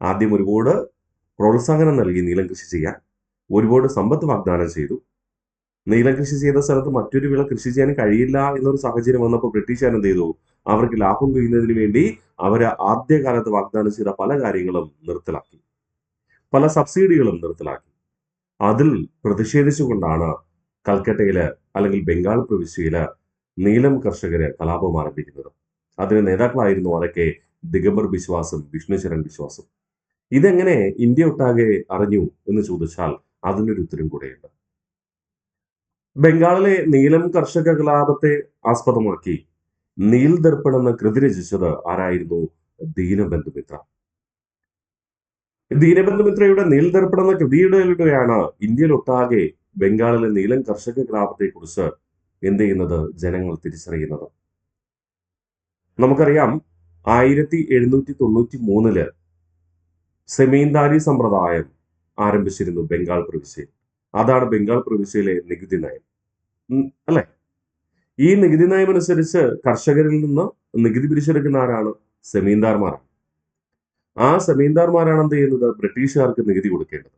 ആദ്യം ഒരുപാട് പ്രോത്സാഹനം നൽകി നീലം കൃഷി ചെയ്യാൻ, ഒരുപാട് സമ്പത്ത് വാഗ്ദാനം ചെയ്തു. നീലം കൃഷി ചെയ്ത സ്ഥലത്ത് മറ്റൊരു വിള കൃഷി ചെയ്യാൻ കഴിയില്ല എന്നൊരു സാഹചര്യം വന്നപ്പോൾ ബ്രിട്ടീഷുകാർ എന്ത് ചെയ്തു? അവർക്ക് ലാഭം കൊയ്യുന്നതിന് വേണ്ടി അവര് ആദ്യകാലത്ത് വാഗ്ദാനം ചെയ്ത പല കാര്യങ്ങളും നിർത്തലാക്കി, പല സബ്സിഡികളും നിർത്തലാക്കി. അതിൽ പ്രതിഷേധിച്ചുകൊണ്ടാണ് കൽക്കട്ടയില് അല്ലെങ്കിൽ ബംഗാൾ പ്രവിശ്യയില് നീലം കർഷകര് കലാപം ആരംഭിക്കുന്നത്. അതിന് നേതാക്കളായിരുന്നു അതൊക്കെ ദിഗംബർ ബിശ്വാസും വിഷ്ണുചരൺ ബിശ്വാസും. ഇതെങ്ങനെ ഇന്ത്യ ഒട്ടാകെ അറിഞ്ഞു എന്ന് ചോദിച്ചാൽ അതിനൊരു ഉത്തരം കൂടെയുണ്ട്. ബംഗാളിലെ നീലം കർഷക കലാപത്തെ ആസ്പദമാക്കി നീൽ ദർപ്പൺ എന്ന കൃതി രചിച്ചത് ആരായിരുന്നു? ദീനബന്ധു മിത്ര. ദീനബന്ധു മിത്രയുടെ നീൽ ദർപ്പൺ എന്ന കൃതിയിലൂടെയാണ് ഇന്ത്യയിലൊട്ടാകെ ബംഗാളിലെ നീലം കർഷക കലാപത്തെ കുറിച്ച് എന്ത് ചെയ്യുന്നത്? ജനങ്ങൾ തിരിച്ചറിയുന്നത്. നമുക്കറിയാം, 1793 സെമീന്ദാരി സമ്പ്രദായം ആരംഭിച്ചിരുന്നു ബംഗാൾ പ്രവിശ്യയിൽ. അതാണ് ബംഗാൾ പ്രവിശ്യയിലെ നികുതി നയം, അല്ലെ? ഈ നികുതി നയം അനുസരിച്ച് കർഷകരിൽ നിന്ന് നികുതി പിരിച്ചെടുക്കുന്ന ആരാണ്? സെമീന്ദാർമാരാണ്. ആ സെമീന്ദാർമാരാണ് എന്ത് ചെയ്യുന്നത്? ബ്രിട്ടീഷുകാർക്ക് നികുതി കൊടുക്കേണ്ടത്.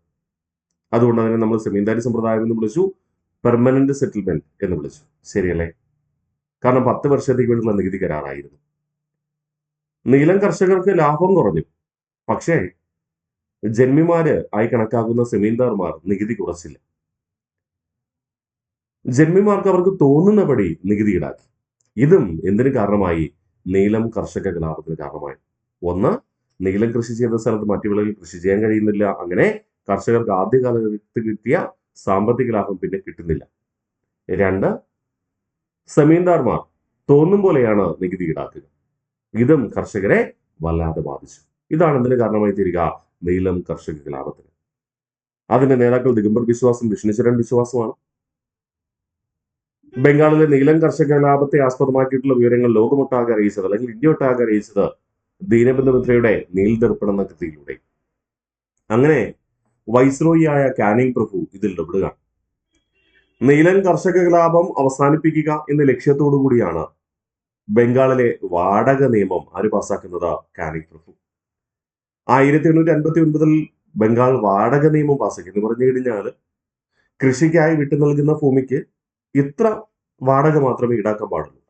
അതുകൊണ്ട് തന്നെ നമ്മൾ സെമീന്ദാരി സമ്പ്രദായം എന്ന് വിളിച്ചു, പെർമനന്റ് സെറ്റിൽമെന്റ് എന്ന് വിളിച്ചു. ശരിയല്ലേ? കാരണം 10 വർഷത്തേക്ക് വേണ്ടിയുള്ള നികുതി കരാറായിരുന്നു. നീലം കർഷകർക്ക് ലാഭം കുറഞ്ഞു. പക്ഷേ ജന്മിമാര് ആയി കണക്കാക്കുന്ന സെമീന്ദാർമാർ നികുതി കുറച്ചില്ല. ജന്മിമാർക്ക് അവർക്ക് തോന്നുന്നപടി നികുതി ഈടാക്കി. ഇതും എന്തിനു കാരണമായി? നീലം കർഷക കലാപത്തിന് കാരണമായി. ഒന്ന്, നീലം കൃഷി ചെയ്ത സ്ഥലത്ത് മറ്റു വിളകൾ കൃഷി ചെയ്യാൻ കഴിയുന്നില്ല. അങ്ങനെ കർഷകർക്ക് ആദ്യകാലത്ത് കിട്ടിയ സാമ്പത്തിക ലാഭം പിന്നെ കിട്ടുന്നില്ല. 2, സെമീന്ദാർമാർ തോന്നും പോലെയാണ് നികുതി ഈടാക്കുക. ഇതും കർഷകരെ വല്ലാതെ ബാധിച്ചു. ഇതാണ് എന്തിനു കാരണമായി തീരുക? നീലം കർഷക കലാപത്തിന്. അതിന്റെ നേതാക്കൾ ദിഗംബർ ബിശ്വാസും വിഷ്ണുചരൺ ബിശ്വാസുമാണ്. ബംഗാളിലെ നീലം കർഷക കലാപത്തെ ആസ്പദമാക്കിയിട്ടുള്ള വിവരങ്ങൾ ലോകമൊട്ടാകെ അറിയിച്ചത്, അല്ലെങ്കിൽ ഇന്ത്യ ഒട്ടാകെ അറിയിച്ചത് ദീനബന്ധു മിത്രയുടെ നീൽ ദർപ്പൺ എന്ന കൃതിയിലൂടെ. അങ്ങനെ വൈസ്രോയിയായ കാനിങ് പ്രഭു ഇതിൽ ഇടപെടുകയാണ്. നീലം കർഷക കലാപം അവസാനിപ്പിക്കുക എന്ന ലക്ഷ്യത്തോടു കൂടിയാണ് ബംഗാളിലെ വാടക നിയമം ആര് പാസാക്കുന്നത്? കാനിങ് പ്രഭു. 1859 ബംഗാൾ വാടക നിയമം പാസാക്കി. എന്ന് പറഞ്ഞു കഴിഞ്ഞാൽ കൃഷിക്കായി വിട്ടു നൽകുന്ന ഭൂമിക്ക് ഇത്ര വാടക മാത്രമേ ഈടാക്കാൻ പാടുള്ളൂ.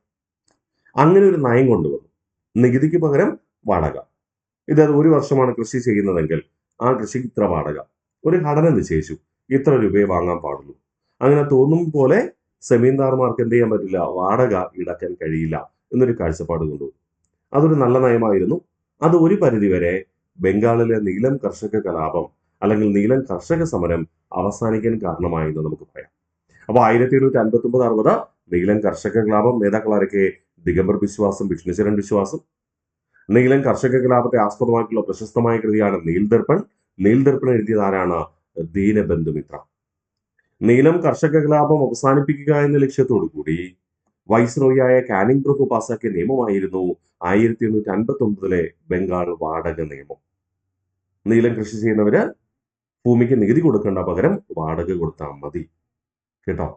അങ്ങനെ ഒരു നയം കൊണ്ടുവന്നു. നികുതിക്ക് പകരം വാടക. ഇത് 1 വർഷമാണ് കൃഷി ചെയ്യുന്നതെങ്കിൽ ആ കൃഷിക്ക് ഇത്ര വാടക. ഒരു ഘടന നിശ്ചയിച്ചു, ഇത്ര രൂപയെ വാങ്ങാൻ പാടുള്ളൂ. അങ്ങനെ തോന്നും പോലെ സെമീന്ദാർമാർക്ക് എന്ത് ചെയ്യാൻ പറ്റില്ല? വാടക ഈടാക്കാൻ കഴിയില്ല എന്നൊരു കാഴ്ചപ്പാട് കൊണ്ടുവന്നു. അതൊരു നല്ല നയമായിരുന്നു. അത് ഒരു പരിധിവരെ ബംഗാളിലെ നീലം കർഷക കലാപം അല്ലെങ്കിൽ നീലൻ കർഷക സമരം അവസാനിക്കാൻ കാരണമായി എന്ന് നമുക്ക് പറയാം. അപ്പൊ 1859-60 നീലൻ കർഷക കലാപം, നേതാക്കളാരൊക്കെ? ദിഗംബർ ബിശ്വാസും വിഷ്ണുചരൺ ബിശ്വാസും. നീലൻ കർഷക കലാപത്തെ ആസ്പദമാക്കിയുള്ള പ്രശസ്തമായ കൃതിയാണ് നീൽ ദർപ്പൺ. നീൽ ദർപ്പൺ എഴുതിയത് ആരാണ്? ദീനബന്ധു മിത്ര. നീലം കർഷക കലാപം അവസാനിപ്പിക്കുക എന്ന ലക്ഷ്യത്തോടു കൂടി വൈസ്രോയിയായ കാനിംഗ് പ്രഭു പാസാക്കിയ നിയമമായിരുന്നു 1859 ബംഗാൾ വാടക നിയമം. നീലം കൃഷി ചെയ്യുന്നവര് ഭൂമിക്ക് നികുതി കൊടുക്കേണ്ട, പകരം വാടക കൊടുത്താൽ മതി. കേട്ടോ?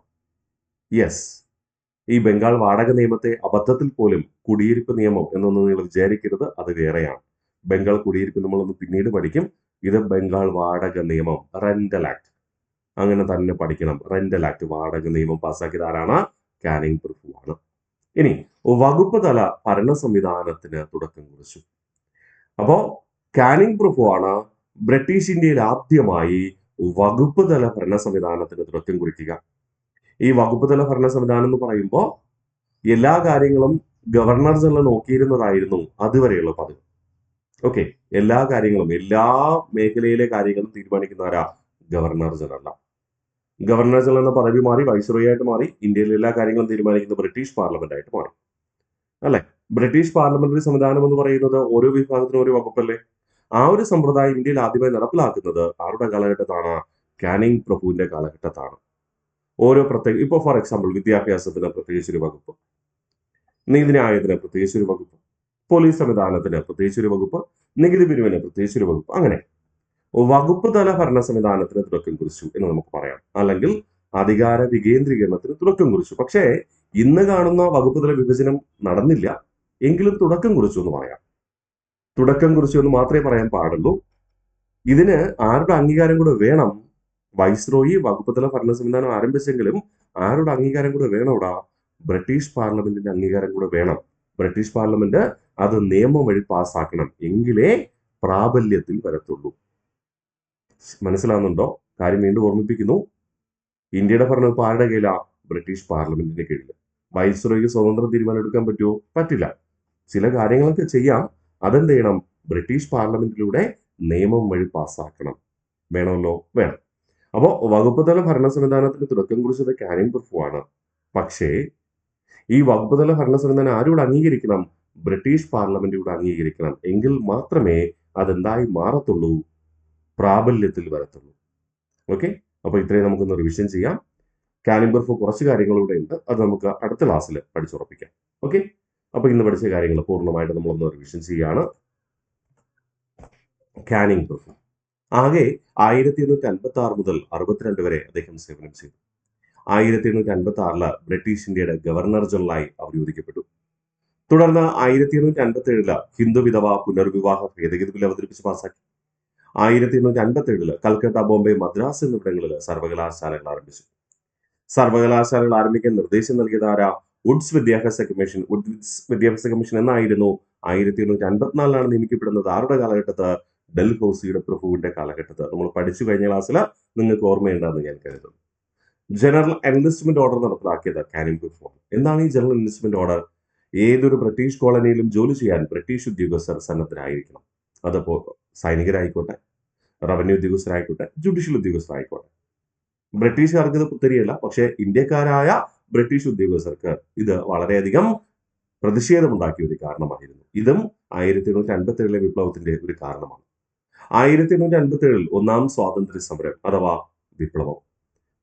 യെസ്, ഈ ബംഗാൾ വാടക നിയമത്തെ അബദ്ധത്തിൽ പോലും കുടിയിരിപ്പ് നിയമം എന്നൊന്നും നിങ്ങൾ വിചാരിക്കരുത്, അത് വേറെയാണ്. ബംഗാൾ കുടിയിരിപ്പ് നമ്മളൊന്ന് പിന്നീട് പഠിക്കും. ഇത് ബംഗാൾ വാടക നിയമം, റെന്റൽ ആക്ട്, അങ്ങനെ തന്നെ പഠിക്കണം. റെന്റൽ ആക്ട്, വാടക നിയമം പാസ്സാക്കിയത് ആരാണ്? കാനിംഗ് പ്രഭു ആണ്. ഇനി വകുപ്പ് തല ഭരണ സംവിധാനത്തിന് തുടക്കം കുറിച്ചു. അപ്പോ കാനിംഗ് പ്രഭു ആണ് ബ്രിട്ടീഷ് ഇന്ത്യയിൽ ആദ്യമായി വകുപ്പ് തല ഭരണ സംവിധാനത്തിന് തുടക്കം കുറിക്കുക. ഈ വകുപ്പ് തല ഭരണ സംവിധാനം എന്ന് പറയുമ്പോൾ എല്ലാ കാര്യങ്ങളും ഗവർണർ ജനറൽ നോക്കിയിരുന്നതായിരുന്നു അതുവരെയുള്ള പതിവ്. ഓക്കെ, എല്ലാ കാര്യങ്ങളും, എല്ലാ മേഖലയിലെ കാര്യങ്ങളും തീരുമാനിക്കുന്ന ആരാ? Governor general. ഗവർണർ ജനറൽ എന്ന പദവി മാറി വൈസ്രോയി ആയിട്ട് മാറി. ഇന്ത്യയിലെ എല്ലാ കാര്യങ്ങളും തീരുമാനിക്കുന്ന ബ്രിട്ടീഷ് പാർലമെന്റ് ആയിട്ട് മാറി, അല്ലെ? ബ്രിട്ടീഷ് പാർലമെന്ററി സംവിധാനം എന്ന് പറയുന്നത് ഓരോ വിഭാഗത്തിനും ഒരു വകുപ്പല്ലേ? ആ ഒരു സമ്പ്രദായം ഇന്ത്യയിൽ ആദ്യമായി നടപ്പിലാക്കുന്നത് ആരുടെ കാലഘട്ടത്താണ്? കാനിംഗ് പ്രഭുവിന്റെ കാലഘട്ടത്താണ്. ഓരോ ഇപ്പൊ ഫോർ എക്സാമ്പിൾ വിദ്യാഭ്യാസത്തിന് പ്രത്യേകിച്ചൊരു വകുപ്പ്, നീതിന്യായത്തിന് പ്രത്യേകിച്ചൊരു വകുപ്പ്, പോലീസ് സംവിധാനത്തിന് പ്രത്യേകിച്ചൊരു വകുപ്പ്, നികുതി പിരിവിന് പ്രത്യേകിച്ചൊരു വകുപ്പ്, അങ്ങനെ വകുപ്പ് തല ഭരണ സംവിധാനത്തിന് തുടക്കം കുറിച്ചു എന്ന് നമുക്ക് പറയാം. അല്ലെങ്കിൽ അധികാര വികേന്ദ്രീകരണത്തിന് തുടക്കം കുറിച്ചു. പക്ഷേ ഇന്ന് കാണുന്ന വകുപ്പ് തല വിഭജനം നടന്നില്ല, എങ്കിലും തുടക്കം കുറിച്ചു എന്ന് പറയാം. തുടക്കം കുറിച്ചു എന്ന് മാത്രമേ പറയാൻ പാടുള്ളൂ. ഇതിന് ആരുടെ അംഗീകാരം കൂടെ വേണം? വൈസ്രോയി വകുപ്പ് തല ഭരണ സംവിധാനം ആരംഭിച്ചെങ്കിലും ആരുടെ അംഗീകാരം കൂടെ വേണം? ഇവിടെ ബ്രിട്ടീഷ് പാർലമെന്റിന്റെ അംഗീകാരം കൂടെ വേണം. ബ്രിട്ടീഷ് പാർലമെന്റ് അത് നിയമം വഴി പാസ്സാക്കണം, എങ്കിലേ പ്രാബല്യത്തിൽ വരത്തുള്ളൂ. മനസ്സിലാവുന്നുണ്ടോ? കാര്യം വീണ്ടും ഓർമ്മിപ്പിക്കുന്നു. ഇന്ത്യയുടെ ഭരണം ഇപ്പോൾ ആരുടെ കയ്യിലാ? ബ്രിട്ടീഷ് പാർലമെന്റിന്റെ കീഴിൽ. വൈസ്രോയിക്ക് സ്വതന്ത്ര തീരുമാനം എടുക്കാൻ പറ്റുമോ? പറ്റില്ല. ചില കാര്യങ്ങളൊക്കെ ചെയ്യാം. അതെന്ത് ചെയ്യണം? ബ്രിട്ടീഷ് പാർലമെന്റിലൂടെ നിയമം വഴി പാസ്സാക്കണം. വേണമല്ലോ? വേണം. അപ്പോ വകുപ്പ് തല ഭരണ സംവിധാനത്തിന് തുടക്കം കുറിച്ചത് കാനിംഗ് പ്രഭു ആണ്. പക്ഷേ ഈ വകുപ്പ് തല ഭരണ സംവിധാനം ആരോട് അംഗീകരിക്കണം? ബ്രിട്ടീഷ് പാർലമെന്റിലൂടെ അംഗീകരിക്കണം. എങ്കിൽ മാത്രമേ അതെന്തായി മാറത്തുള്ളൂ? പ്രാബല്യത്തിൽ വരത്തുള്ളൂ. ഓക്കെ, അപ്പൊ ഇത്രയും നമുക്കൊന്ന് റിവിഷൻ ചെയ്യാം. കാനിംഗ് പ്രഭു കുറച്ച് കാര്യങ്ങളിലൂടെ ഉണ്ട്, അത് നമുക്ക് അടുത്ത ക്ലാസ്സിൽ പഠിച്ചുറപ്പിക്കാം. ഓക്കെ, അപ്പൊ ഇന്ന് പഠിച്ച കാര്യങ്ങൾ പൂർണ്ണമായിട്ട് നമ്മളൊന്ന് റിവിഷൻ ചെയ്യാണ്. കാനിംഗ് പ്രഭു ആകെ 1856 മുതൽ 62 വരെ അദ്ദേഹം സേവനം ചെയ്തു. 1856 ബ്രിട്ടീഷ് ഇന്ത്യയുടെ ഗവർണർ ജനറലായി അവരോധിക്കപ്പെട്ടു. തുടർന്ന് 1857 ഹിന്ദു വിധവ പുനർവിവാഹ ഭേദഗതി ബിൽ അവതരിപ്പിച്ച് പാസാക്കി. 1857 കൽക്കട്ട, ബോംബെ, മദ്രാസ് എന്നിവിടങ്ങളിൽ സർവകലാശാലകൾ ആരംഭിച്ചു. സർവകലാശാലകൾ ആരംഭിക്കാൻ നിർദ്ദേശം നൽകിയത് ആരാ? വുഡ്സ് വിദ്യാഭ്യാസ കമ്മീഷൻ. വുഡ്സ് വിദ്യാഭ്യാസ കമ്മീഷൻ എന്നായിരുന്നു? 1854 നിയമിക്കപ്പെടുന്നത്. ആരുടെ കാലഘട്ടത്ത്? ഡൽഹൌസിയുടെ പ്രഭുവിന്റെ കാലഘട്ടത്ത്. നമ്മൾ പഠിച്ചു കഴിഞ്ഞ ക്ലാസ്സിൽ നിങ്ങൾക്ക് ഓർമ്മയുണ്ടെന്ന് ഞാൻ കരുതുന്നു. ജനറൽ എൻലിസ്റ്റ്മെന്റ് ഓർഡർ നടപ്പിലാക്കിയത് കാനിംഗ് പ്രഭു. എന്താണ് ഈ ജനറൽ എൻലിസ്റ്റ്മെന്റ് ഓർഡർ? ഏതൊരു ബ്രിട്ടീഷ് കോളനിയിലും ജോലി ചെയ്യാൻ ബ്രിട്ടീഷ് ഉദ്യോഗസ്ഥർ സന്നദ്ധരായിരിക്കണം. അതപ്പോ സൈനികരായിക്കോട്ടെ, റവന്യൂ ഉദ്യോഗസ്ഥരായിക്കോട്ടെ, ജുഡീഷ്യൽ ഉദ്യോഗസ്ഥരായിക്കോട്ടെ. ബ്രിട്ടീഷുകാർക്ക് ഇത് പുത്തരിയല്ല, പക്ഷേ ഇന്ത്യക്കാരായ ബ്രിട്ടീഷ് ഉദ്യോഗസ്ഥർക്ക് ഇത് വളരെയധികം പ്രതിഷേധമുണ്ടാക്കിയ ഒരു കാരണമായിരുന്നു. ഇതും 1857 വിപ്ലവത്തിന്റെ ഒരു കാരണമാണ്. 1857 ഒന്നാം സ്വാതന്ത്ര്യ സമരം അഥവാ വിപ്ലവം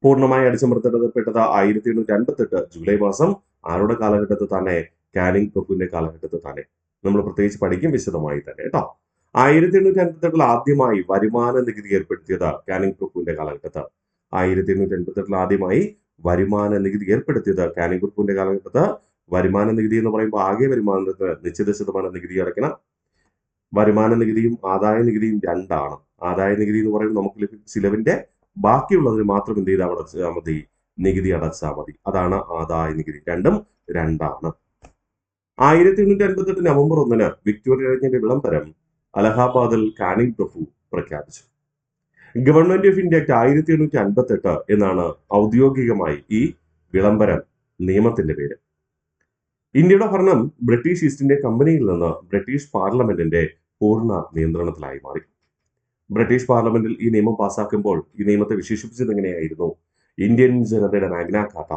പൂർണ്ണമായി അടിച്ചമർത്തപ്പെട്ടത് 1858 ജൂലൈ മാസം. ആരുടെ കാലഘട്ടത്തിൽ തന്നെ? കാനിംഗ് പ്രഭുവിന്റെ കാലഘട്ടത്തിൽ തന്നെ. നമ്മൾ പ്രത്യേകിച്ച് പഠിക്കും വിശദമായി തന്നെ കേട്ടോ. 1858 ആദ്യമായി വരുമാന നികുതി ഏർപ്പെടുത്തിയത് കാനിംഗ് പ്രഭുവിന്റെ കാലഘട്ടത്ത്. 1858 ആദ്യമായി വരുമാന നികുതി ഏർപ്പെടുത്തിയത് കാനിംഗ് പ്രഭുവിന്റെ കാലഘട്ടത്ത്. വരുമാന നികുതി എന്ന് പറയുമ്പോൾ ആകെ വരുമാനത്തിന് നിശ്ചിത ശതമാനം നികുതി അടയ്ക്കണം. വരുമാന നികുതിയും ആദായ നികുതിയും രണ്ടാണ്. ആദായ നികുതി എന്ന് പറയുമ്പോൾ നമുക്ക് ലഭിക്കുന്ന ചിലവിന്റെ ബാക്കിയുള്ളതിന് മാത്രം എന്ത് ചെയ്താൽ അടച്ചാൽ മതി? നികുതി അടച്ചാൽ മതി. അതാണ് ആദായ നികുതി. രണ്ടും രണ്ടാണ്. 1858 നവംബർ 1 വിക്ടോറിയ രാജ്ഞിയുടെ വിളംബരം അലഹാബാദിൽ കാനിംഗ് പ്രഭു പ്രഖ്യാപിച്ചു. ഗവൺമെന്റ് ഓഫ് ഇന്ത്യ ആക്ട് 1858 എന്നാണ് ഔദ്യോഗികമായി ഈ വിളംബരം നിയമത്തിന്റെ പേര്. ഇന്ത്യയുടെ ഭരണം ബ്രിട്ടീഷ് ഈസ്റ്റ് ഇന്ത്യ കമ്പനിയിൽ നിന്ന് ബ്രിട്ടീഷ് പാർലമെന്റിന്റെ പൂർണ്ണ നിയന്ത്രണത്തിലായി മാറി. ബ്രിട്ടീഷ് പാർലമെന്റിൽ ഈ നിയമം പാസ്സാക്കുമ്പോൾ ഈ നിയമത്തെ വിശേഷിപ്പിച്ചത് എങ്ങനെയായിരുന്നു? ഇന്ത്യൻ ജനതയുടെ Magna Carta,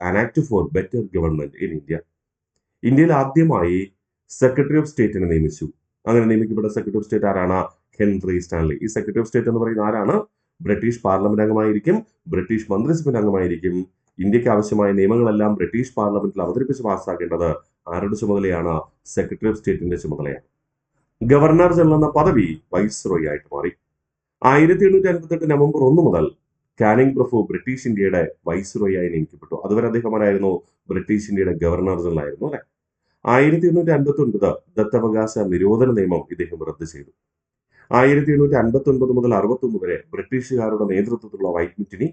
an act four better government in India. ഇന്ത്യയിൽ ആദ്യമായി സെക്രട്ടറി ഓഫ് സ്റ്റേറ്റിനെ നിയമിച്ചു. അങ്ങനെ നിയമിക്കപ്പെട്ട സെക്രട്ടറി ഓഫ് സ്റ്റേറ്റ് ആരാണ്? Henry Stanley. ഈ സെക്രട്ടറി ഓഫ് സ്റ്റേറ്റ് എന്ന് പറയുന്ന ആരാണ്? ബ്രിട്ടീഷ് പാർലമെന്റ് അംഗമായിരിക്കും, ബ്രിട്ടീഷ് മന്ത്രിസഭയുടെ അംഗമായിരിക്കും. ഇന്ത്യക്ക് ആവശ്യമായ നിയമങ്ങളെല്ലാം ബ്രിട്ടീഷ് പാർലമെന്റിൽ അവതരിപ്പിച്ച് പാസ്സാക്കേണ്ടത് ആരുടെ ചുമതലയാണ്? സെക്രട്ടറി ഓഫ് സ്റ്റേറ്റിന്റെ ചുമതലയാണ്. ഗവർണർ ജനറൽ എന്ന പദവി വൈസ്രോയി ആയിട്ട് മാറി. 1858 നവംബർ 1 മുതൽ കാനിംഗ് പ്രഭു ബ്രിട്ടീഷ് ഇന്ത്യയുടെ വൈസ്രോയി ആയി നിയമിക്കപ്പെട്ടു. അതുവരെ അദ്ദേഹം ആരായിരുന്നു? ബ്രിട്ടീഷ് ഇന്ത്യയുടെ ഗവർണർ ജനറൽ ആയിരുന്നു അല്ലെ. 1859 ദത്തവകാശ നിരോധന നിയമം ഇദ്ദേഹം റദ്ദ് ചെയ്തു. 1859 മുതൽ 61 വരെ ബ്രിട്ടീഷുകാരുടെ നേതൃത്വത്തിലുള്ള വൈറ്റ് മുറ്റിനി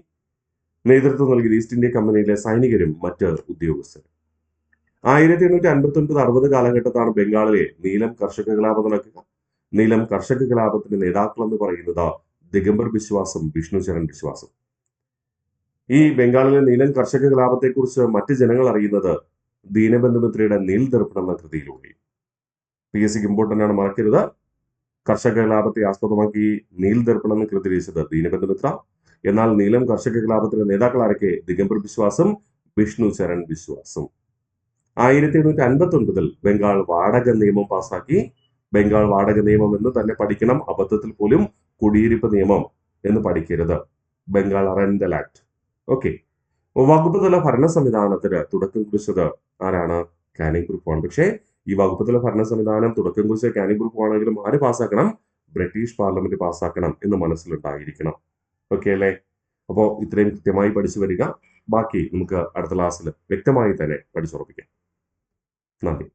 നേതൃത്വം നൽകിയത് ഈസ്റ്റ് ഇന്ത്യ കമ്പനിയിലെ സൈനികരും മറ്റ് ഉദ്യോഗസ്ഥരും. 1859-60 കാലഘട്ടത്താണ് ബംഗാളിലെ നീലം കർഷക കലാപം നടക്കുക. നീലം കർഷക കലാപത്തിന്റെ നേതാക്കൾ എന്ന് പറയുന്നത് ദിഗംബർ ബിശ്വാസും വിഷ്ണുചരൺ ബിശ്വാസും. ഈ ബംഗാളിലെ നീലം കർഷക കലാപത്തെക്കുറിച്ച് മറ്റ് ജനങ്ങൾ അറിയുന്നത് ദീനബന്ധു മിത്രയുടെ നീൽ ദർപ്പണം എന്ന കൃതിയിലൂടെ. PSCക്ക് ഇമ്പോർട്ടന്റ് ആണ്, മറക്കരുത്. കർഷക കലാപത്തെ ആസ്പദമാക്കി നീൽ ദർപ്പണം എന്ന കൃതി രചിച്ചത് ദീനബന്ധു മിത്ര. എന്നാൽ നീലം കർഷക കലാപത്തിന്റെ നേതാക്കൾ ആരൊക്കെ? ദിഗംബർ ബിശ്വാസും വിഷ്ണുചരൺ ബിശ്വാസും. 1859 ബംഗാൾ വാടക നിയമം പാസാക്കി. ബംഗാൾ വാടക നിയമം എന്ന് തന്നെ പഠിക്കണം, അബദ്ധത്തിൽ പോലും കുടിയിരിപ്പ് നിയമം എന്ന് പഠിക്കരുത്. Bengal rental act. ഓക്കെ. വകുപ്പ് തല ഭരണ സംവിധാനത്തിന് തുടക്കം കുറിച്ചത് ആരാണ്? കാനിംഗ് പ്രഭുവാണ്. പക്ഷേ ഈ വകുപ്പ് തല ഭരണ സംവിധാനം തുടക്കം കുറിച്ച കാനിംഗ് പ്രഭു ആണെങ്കിലും ആര് പാസ്സാക്കണം? ബ്രിട്ടീഷ് പാർലമെന്റ് പാസ്സാക്കണം എന്ന് മനസ്സിലുണ്ടായിരിക്കണം. ഓക്കെ അല്ലേ? അപ്പോൾ ഇത്രയും കൃത്യമായി പഠിച്ചു വരിക. ബാക്കി നമുക്ക് അടുത്ത ക്ലാസ്സിൽ വ്യക്തമായി തന്നെ പഠിച്ചുറപ്പിക്കാം. നന്ദി.